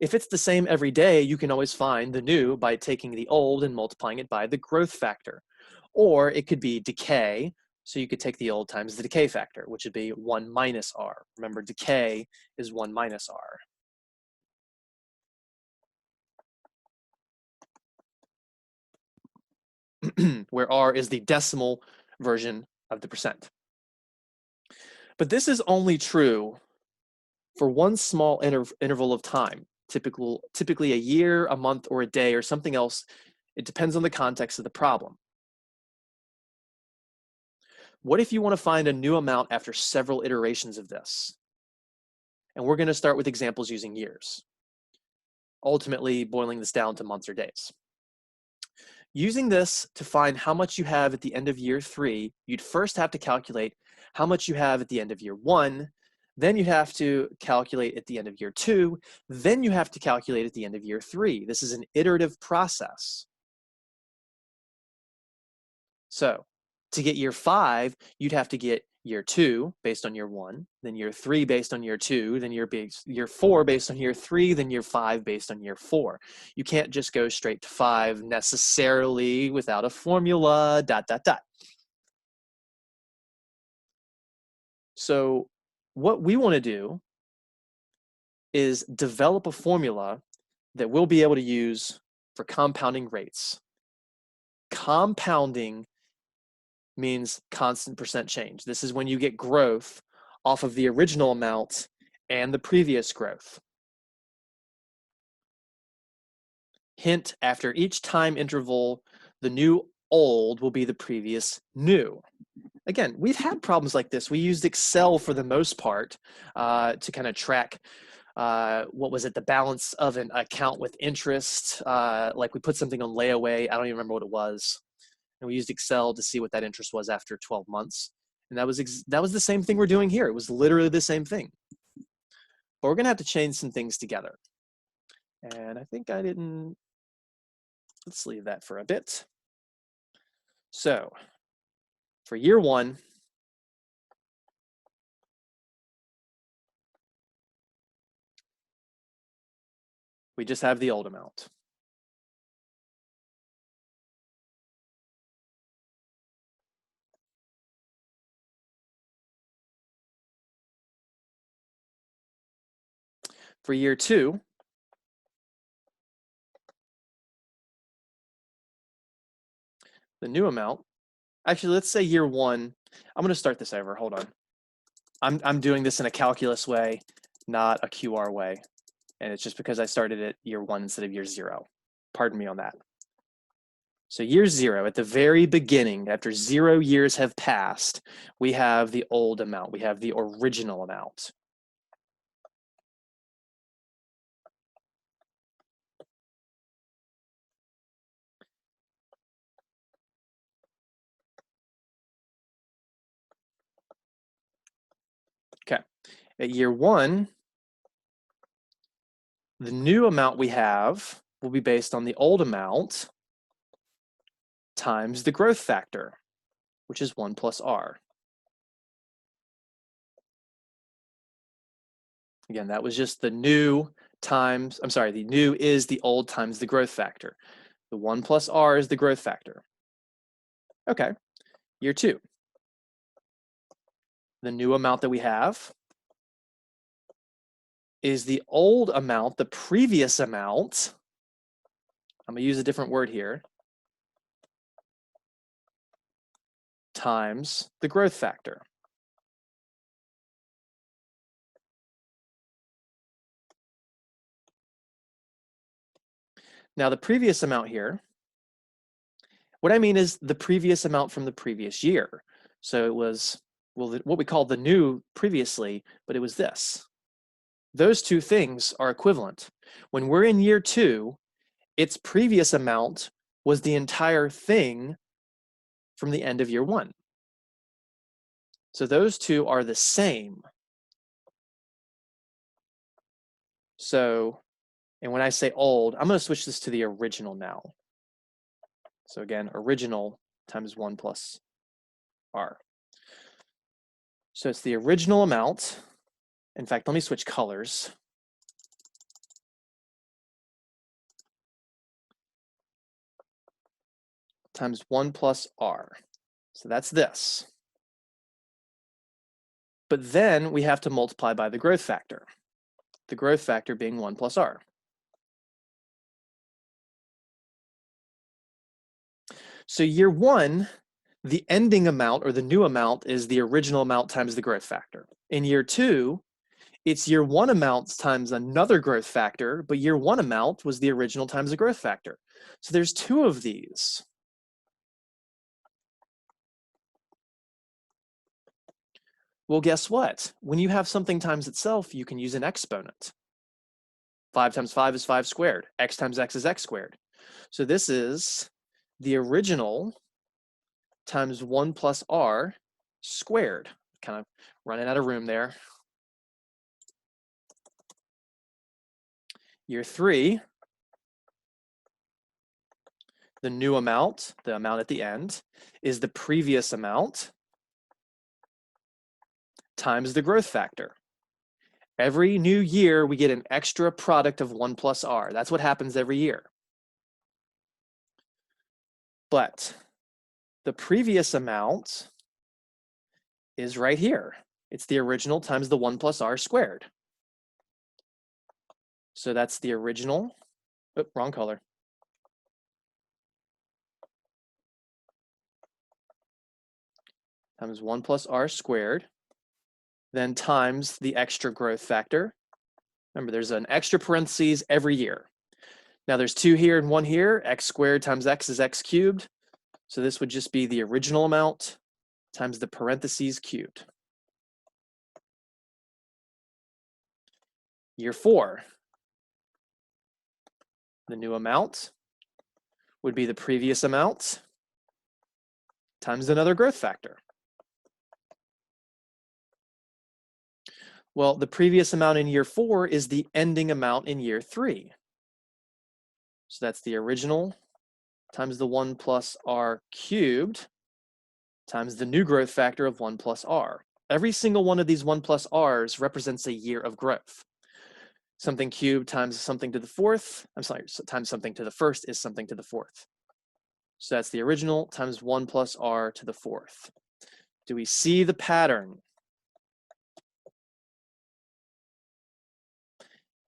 If it's the same every day, you can always find the new by taking the old and multiplying it by the growth factor. Or it could be decay, so you could take the old times the decay factor, which would be 1 minus r. Remember, decay is 1 minus r. Where r is the decimal version of the percent. But this is only true for one small interval of time, typically a year, a month, or a day, or something else. It depends on the context of the problem. What if you want to find a new amount after several iterations of this? And we're going to start with examples using years, ultimately boiling this down to months or days. Using this to find how much you have at the end of year 3, you'd first have to calculate how much you have at the end of year 1, then you have to calculate at the end of year 2, then you have to calculate at the end of year 3. This is an iterative process. So to get year 5, you'd have to get year 2 based on year 1, then year 3 based on year 2, then year 4 based on year 3, then year 5 based on year 4. You can't just go straight to 5 necessarily without a formula, ... So what we want to do is develop a formula that we'll be able to use for compounding rates. Compounding means constant percent change. This is when you get growth off of the original amount and the previous growth. Hint, after each time interval, the new old will be the previous new. Again, we've had problems like this. We used Excel for the most part to kind of track what was it, the balance of an account with interest. Like we put something on layaway. I don't even remember what it was. And we used Excel to see what that interest was after 12 months. And that was the same thing we're doing here. It was literally the same thing. But we're going to have to change some things together. And I think I didn't, let's leave that for a bit. So for year 1, we just have the old amount. For year 2, the new amount, actually, let's say year 1, I'm going to start this over. Hold on. I'm doing this in a calculus way, not a QR way. And it's just because I started at year 1 instead of year 0. Pardon me on that. So year 0, at the very beginning, after 0 years have passed, we have the old amount. We have the original amount. Okay. At year 1, the new amount we have will be based on the old amount times the growth factor, which is 1 plus r. Again, that was just the new times, I'm sorry, the new is the old times the growth factor. The 1 plus r is the growth factor. Okay, year 2. The new amount that we have is the old amount, the previous amount. I'm going to use a different word here, times the growth factor. Now the previous amount here, what I mean is the previous amount from the previous year. So it was, well, what we called the new previously, but it was this. Those two things are equivalent. When we're in year 2, its previous amount was the entire thing from the end of year 1. So those two are the same. So, and when I say old, I'm going to switch this to the original now. So again, original times 1 plus r. So it's the original amount. In fact, let me switch colors. Times 1 plus r. So that's this. But then we have to multiply by the growth factor. The growth factor being 1 plus r. So year 1, the ending amount or the new amount is the original amount times the growth factor. In year 2, it's year 1 amounts times another growth factor, but year 1 amount was the original times the growth factor. So there's 2 of these. Well, guess what? When you have something times itself, you can use an exponent. 5 times 5 is 5 squared. X times x is x squared. So this is the original times 1 plus r squared. Kind of running out of room there. Year 3, the new amount, the amount at the end, is the previous amount times the growth factor. Every new year, we get an extra product of 1 plus r. That's what happens every year. But the previous amount is right here. It's the original times the 1 plus r squared. So that's the original, wrong color. Times 1 plus r squared, then times the extra growth factor. Remember, there's an extra parentheses every year. Now there's 2 here and 1 here. X squared times x is x cubed. So this would just be the original amount times the parentheses cubed. Year 4, the new amount would be the previous amount times another growth factor. Well, the previous amount in year 4 is the ending amount in year 3. So that's the original times the 1 plus r cubed times the new growth factor of 1 plus r. Every single one of these 1 plus r's represents a year of growth. Something cubed times something to the fourth, times something to the first is something to the fourth. So that's the original times 1 plus r to the fourth. Do we see the pattern?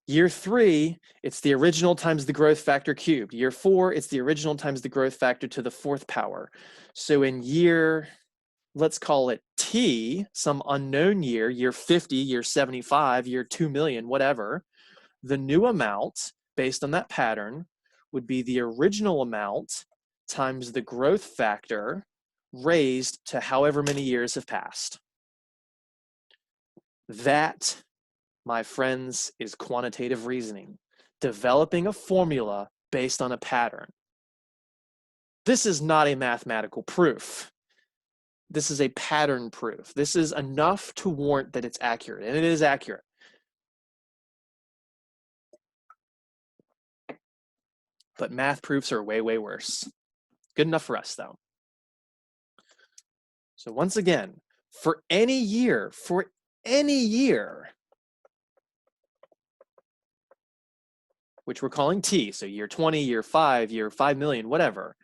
Year 3, it's the original times the growth factor cubed. Year 4, it's the original times the growth factor to the 4th power. So in year, let's call it T, some unknown year, year 50, year 75, year 2 million, whatever, the new amount based on that pattern would be the original amount times the growth factor raised to however many years have passed. That, my friends, is quantitative reasoning, developing a formula based on a pattern. This is not a mathematical proof. This is a pattern proof. This is enough to warrant that it's accurate, and it is accurate. But math proofs are way, way worse. Good enough for us, though. So once again, for any year, which we're calling T, so year 20, year 5, year 5 million, whatever,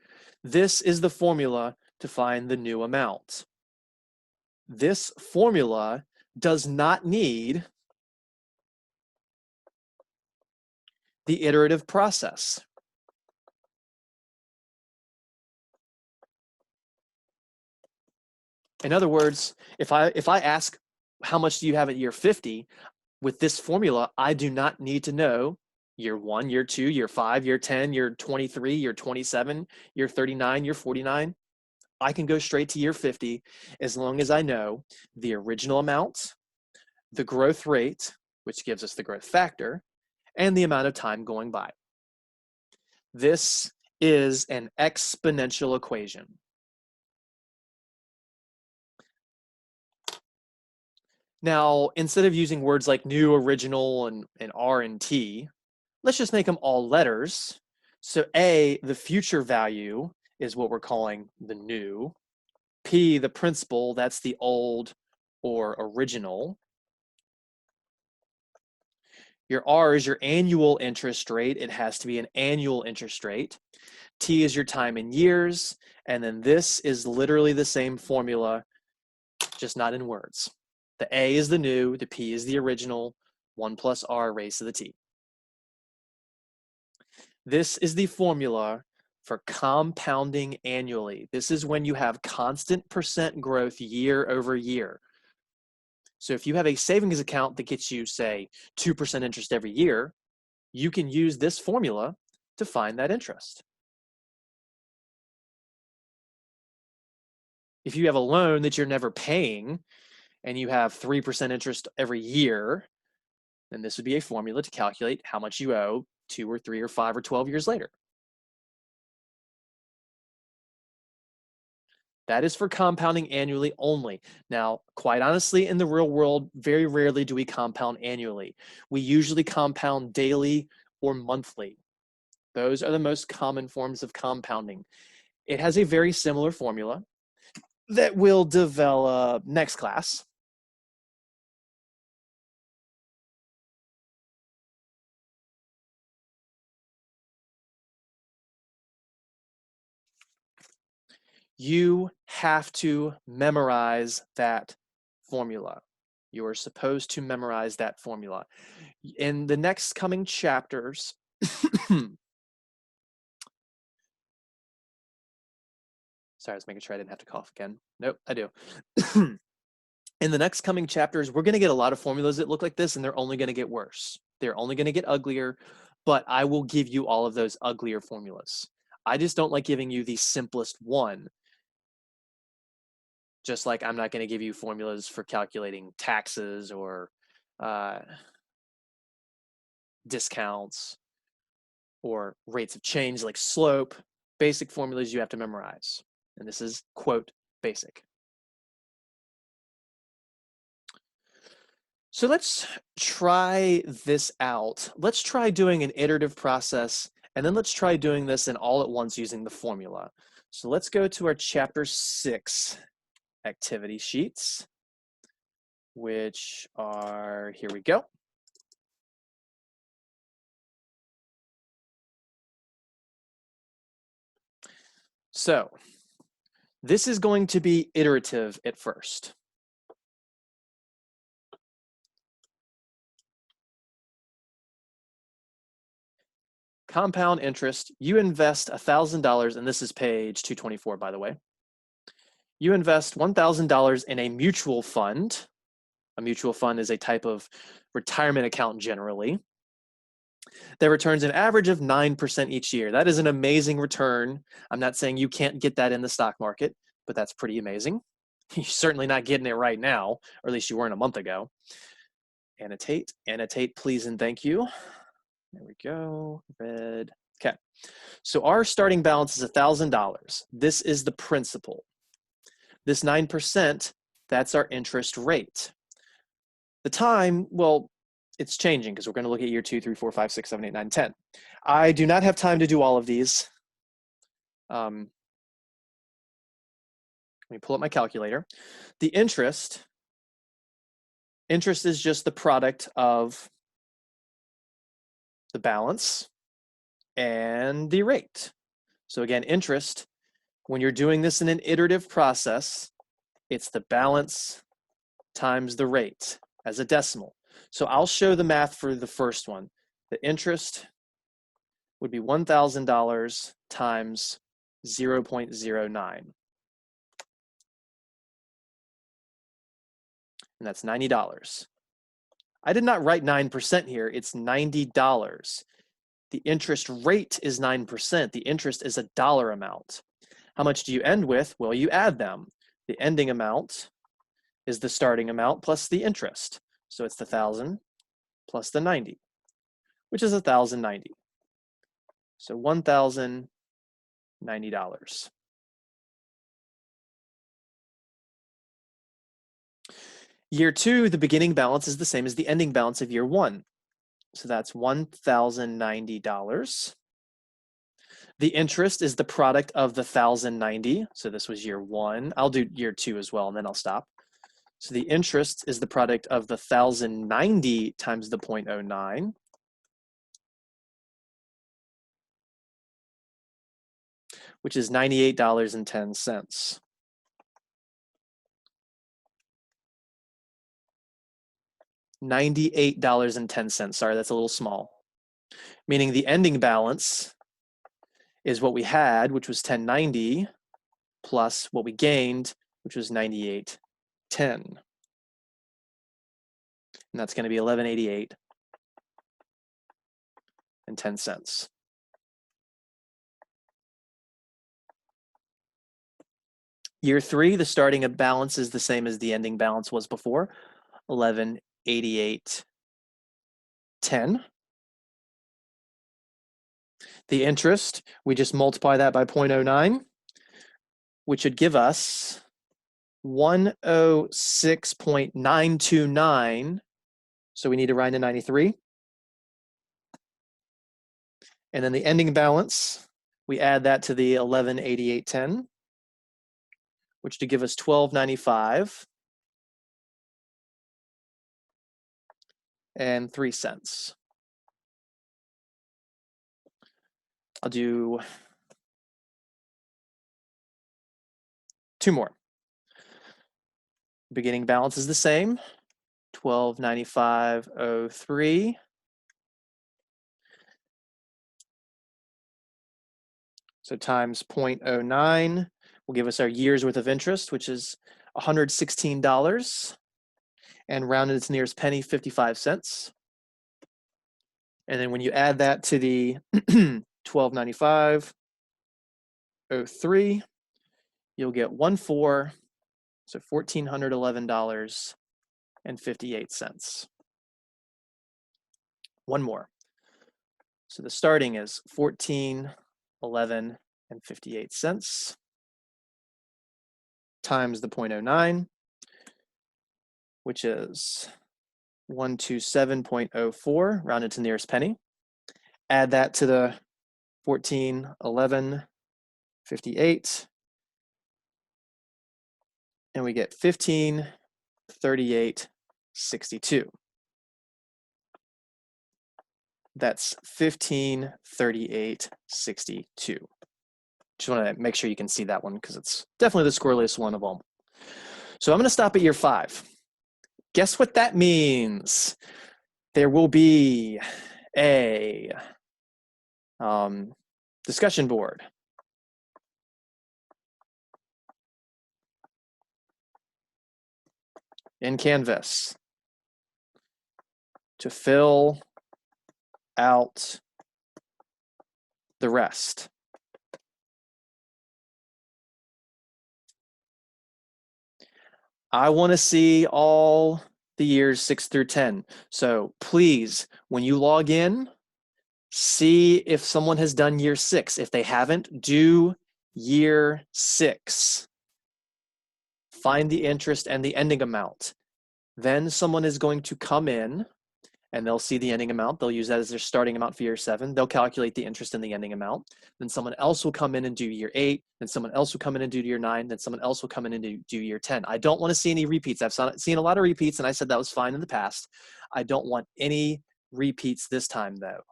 this is the formula to find the new amount. This formula does not need the iterative process. In other words, if I ask how much do you have at year 50, with this formula, I do not need to know year 1, year 2, year 5, year 10, year 23, year 27, year 39, year 49. I can go straight to year 50 as long as I know the original amount, the growth rate, which gives us the growth factor, and the amount of time going by. This is an exponential equation. Now, instead of using words like new, original, and R and T, let's just make them all letters. So A, the future value, is what we're calling the new. P, the principal, that's the old or original. Your R is your annual interest rate. It has to be an annual interest rate. T is your time in years. And then this is literally the same formula, just not in words. The A is the new, the P is the original, 1 plus R raised to the T. This is the formula for compounding annually. This is when you have constant percent growth year over year. So if you have a savings account that gets you, say, 2% interest every year, you can use this formula to find that interest. If you have a loan that you're never paying, and you have 3% interest every year, then this would be a formula to calculate how much you owe 2 or 3 or 5 or 12 years later. That is for compounding annually only. Now, quite honestly, in the real world, very rarely do we compound annually. We usually compound daily or monthly. Those are the most common forms of compounding. It has a very similar formula that we'll develop next class. You have to memorize that formula. You are supposed to memorize that formula. In the next coming chapters, sorry, I was making sure I didn't have to cough again. Nope, I do. In the next coming chapters, we're going to get a lot of formulas that look like this, and they're only going to get worse. They're only going to get uglier, but I will give you all of those uglier formulas. I just don't like giving you the simplest one. Just like I'm not going to give you formulas for calculating taxes or discounts or rates of change like slope. Basic formulas you have to memorize. And this is, quote, basic. So let's try this out. Let's try doing an iterative process, and then let's try doing this in all at once using the formula. So let's go to our chapter 6 activity sheets, which are, here we go. So this is going to be iterative at first. Compound interest, you invest $1,000, and this is page 224, by the way. You invest $1,000 in a mutual fund. A mutual fund is a type of retirement account generally that returns an average of 9% each year. That is an amazing return. I'm not saying you can't get that in the stock market, but that's pretty amazing. You're certainly not getting it right now, or at least you weren't a month ago. Annotate, annotate, please and thank you. There we go, red. Okay, so our starting balance is $1,000. This is the principal. This 9%, that's our interest rate. The time, well, it's changing because we're going to look at year 2, 3, 4, 5, 6, 7, 8, 9, 10. I do not have time to do all of these. Let me pull up my calculator. The interest is just the product of the balance and the rate. So again, interest, when you're doing this in an iterative process, it's the balance times the rate as a decimal. So I'll show the math for the first one. The interest would be $1,000 times 0.09. And that's $90. I did not write 9% here, it's $90. The interest rate is 9%. The interest is a dollar amount. How much do you end with? Well, you add them. The ending amount is the starting amount plus the interest. So it's the 1,000 plus the 90, which is 1,090. So $1,090. Year 2, the beginning balance is the same as the ending balance of year 1. So that's $1,090. The interest is the product of the 1,090. So this was year 1. I'll do year 2 as well, and then I'll stop. So the interest is the product of the 1,090 times the 0.09. Which is $98.10. $98.10. Sorry, that's a little small. Meaning the ending balance is what we had, which was 1090, plus what we gained, which was 98.10. And that's going to be 1188 and 10 cents. Year 3, the starting balance is the same as the ending balance was before, 1188.10. The interest, we just multiply that by 0.09, which would give us 106.929. So we need to round to 93. And then the ending balance, we add that to the 1188.10, which to give us 1295 and 3 cents. I'll do 2 more. Beginning balance is the same, 1295.03. So times 0.09 will give us our year's worth of interest, which is $116, and rounded its nearest penny, 55 cents. And then when you add that to the 1295.03, you'll get 14, so $1,411.58. One more. So the starting is 1411.58 times the 0.09, which is 127.04, rounded to nearest penny. Add that to the 1411.58, and we get 1538.62. That's 1538.62. Just want to make sure you can see that one because it's definitely the squirreliest one of all. So I'm going to stop at year 5. Guess what that means? There will be a discussion board. In Canvas to fill out the rest. I want to see all the years 6 through 10. So please, when you log in, see if someone has done year 6. If they haven't, do year 6. Find the interest and the ending amount. Then someone is going to come in and they'll see the ending amount. They'll use that as their starting amount for year 7. They'll calculate the interest and the ending amount. Then someone else will come in and do year 8. Then someone else will come in and do year 9. Then someone else will come in and do year 10. I don't want to see any repeats. I've seen a lot of repeats, and I said that was fine in the past. I don't want any repeats this time, though.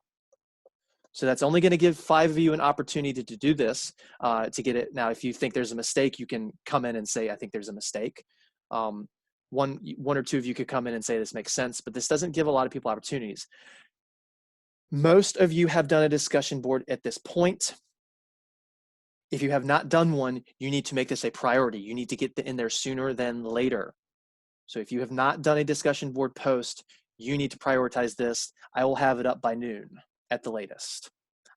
So that's only going to give 5 of you an opportunity to do this, to get it. Now, if you think there's a mistake, you can come in and say, I think there's a mistake. One or two of you could come in and say this makes sense, but this doesn't give a lot of people opportunities. Most of you have done a discussion board at this point. If you have not done one, you need to make this a priority. You need to get in there sooner than later. So if you have not done a discussion board post, you need to prioritize this. I will have it up by noon at the latest.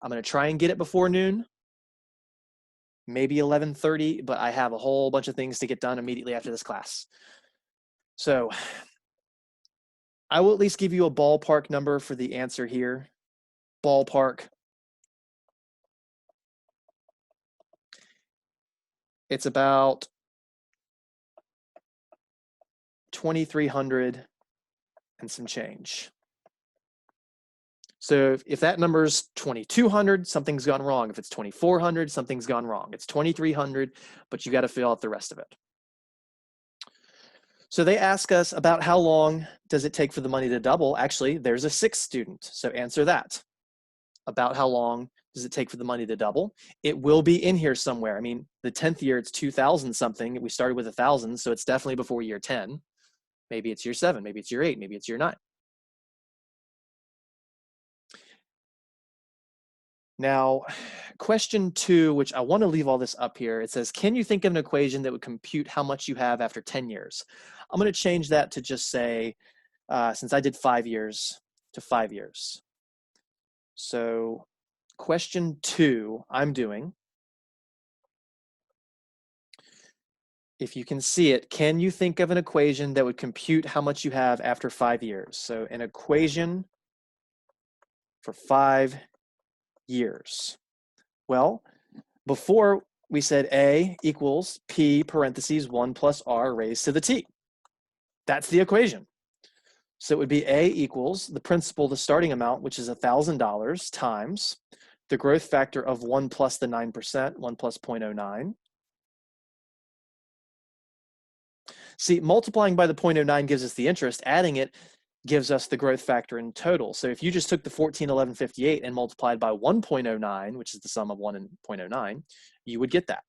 I'm going to try and get it before noon, maybe 11:30, but I have a whole bunch of things to get done immediately after this class. So I will at least give you a ballpark number for the answer here. Ballpark. It's about 2,300 and some change. So if that number is 2,200, something's gone wrong. If it's 2,400, something's gone wrong. It's 2,300, but you got to fill out the rest of it. So they ask us about how long does it take for the money to double. Actually, there's a 6th student, so answer that. About how long does it take for the money to double? It will be in here somewhere. I mean, the 10th year, it's 2,000 something. We started with 1,000, so it's definitely before year 10. Maybe it's year 7, maybe it's year 8, maybe it's year 9. Now, question 2, which I want to leave all this up here, it says, can you think of an equation that would compute how much you have after 10 years? I'm going to change that to just say, since I did 5 years, to 5 years. So question 2 I'm doing If you can see it, can you think of an equation that would compute how much you have after 5 years? So an equation for 5 years. Well, before we said A equals P parentheses 1 plus R raised to the T. That's the equation. So it would be A equals the principal, the starting amount, which is $1,000 times the growth factor of 1 plus the 9%, 1 plus 0.09. See, multiplying by the 0.09 gives us the interest. Adding it gives us the growth factor in total. So if you just took the 141158 and multiplied by 1.09, which is the sum of 1 and 0.09, you would get that.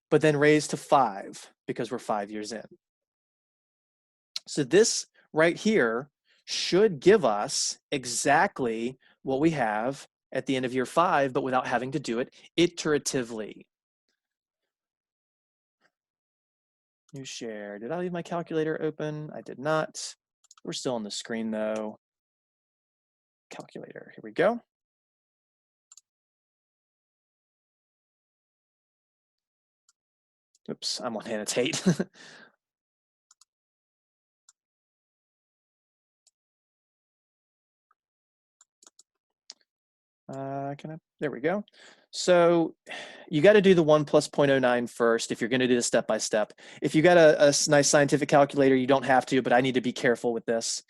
But then raised to 5 because we're 5 years in. So this right here should give us exactly what we have at the end of year 5, but without having to do it iteratively. New share. Did I leave my calculator open? I did not. We're still on the screen though. Calculator, here we go. Oops, I'm on annotate. There we go. So you got to do the 1 plus 0.09 first if you're going to do this step by step. If you got a nice scientific calculator, you don't have to, but I need to be careful with this.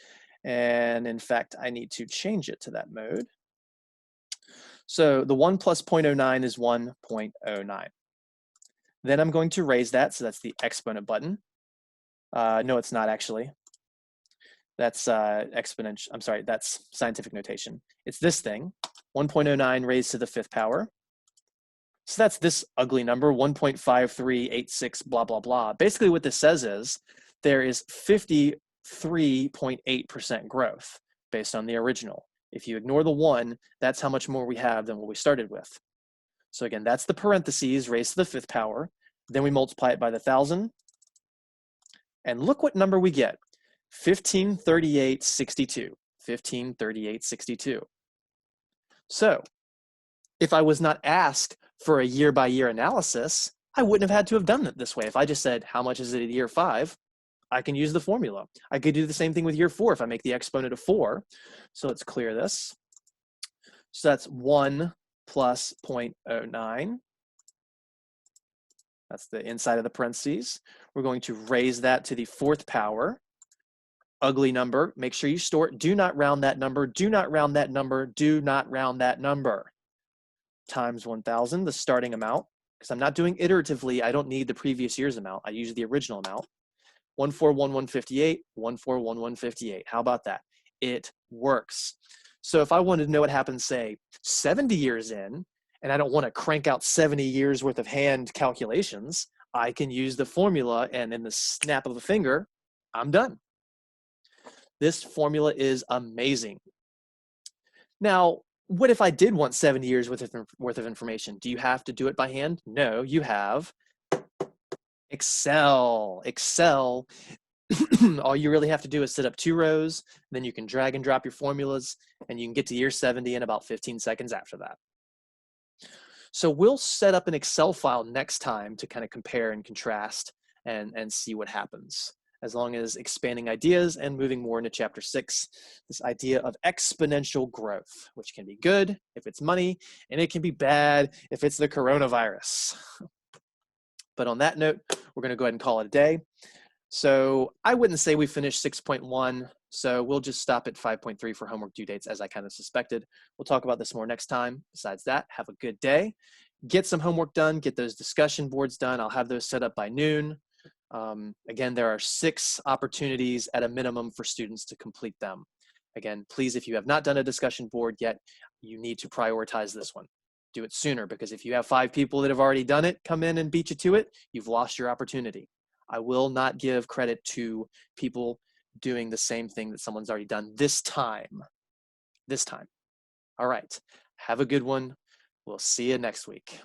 And in fact, I need to change it to that mode. So the 1 plus 0.09 is 1.09. Then I'm going to raise that, so that's the exponent button. No, it's not actually. That's exponential. I'm sorry, that's scientific notation. It's this thing, 1.09 raised to the 5th power. So that's this ugly number, 1.5386, blah, blah, blah. Basically what this says is there is 53.8% growth based on the original. If you ignore the 1, that's how much more we have than what we started with. So again, that's the parentheses raised to the 5th power. Then we multiply it by the 1,000. And look what number we get, 1538.62. 1538.62. So if I was not asked for a year-by-year analysis, I wouldn't have had to have done it this way. If I just said, how much is it at year 5? I can use the formula. I could do the same thing with year 4 if I make the exponent of 4. So let's clear this. So that's 1 plus 0.09. That's the inside of the parentheses. We're going to raise that to the 4th power. Ugly number. Make sure you store it. Do not round that number. Do not round that number. Do not round that number. Times 1,000, the starting amount. Because I'm not doing iteratively, I don't need the previous year's amount. I use the original amount. 141158, 141158. How about that? It works. So if I wanted to know what happens, say, 70 years in, and I don't want to crank out 70 years worth of hand calculations, I can use the formula, and in the snap of a finger, I'm done. This formula is amazing. Now, what if I did want 70 years worth of information? Do you have to do it by hand? No, you have Excel. Excel, all you really have to do is set up 2 rows, then you can drag and drop your formulas, and you can get to year 70 in about 15 seconds after that. So we'll set up an Excel file next time to kind of compare and contrast and see what happens, as long as expanding ideas and moving more into chapter 6, this idea of exponential growth, which can be good if it's money, and it can be bad if it's the coronavirus. But on that note, we're going to go ahead and call it a day. So I wouldn't say we finished 6.1, so we'll just stop at 5.3 for homework due dates, as I kind of suspected. We'll talk about this more next time. Besides that, have a good day. Get some homework done, get those discussion boards done. I'll have those set up by noon. Again, there are 6 opportunities at a minimum for students to complete them. Again, please, if you have not done a discussion board yet, you need to prioritize this one. Do it sooner, because if you have 5 people that have already done it come in and beat you to it, you've lost your opportunity. I will not give credit to people doing the same thing that someone's already done this time. This time. All right. Have a good one. We'll see you next week.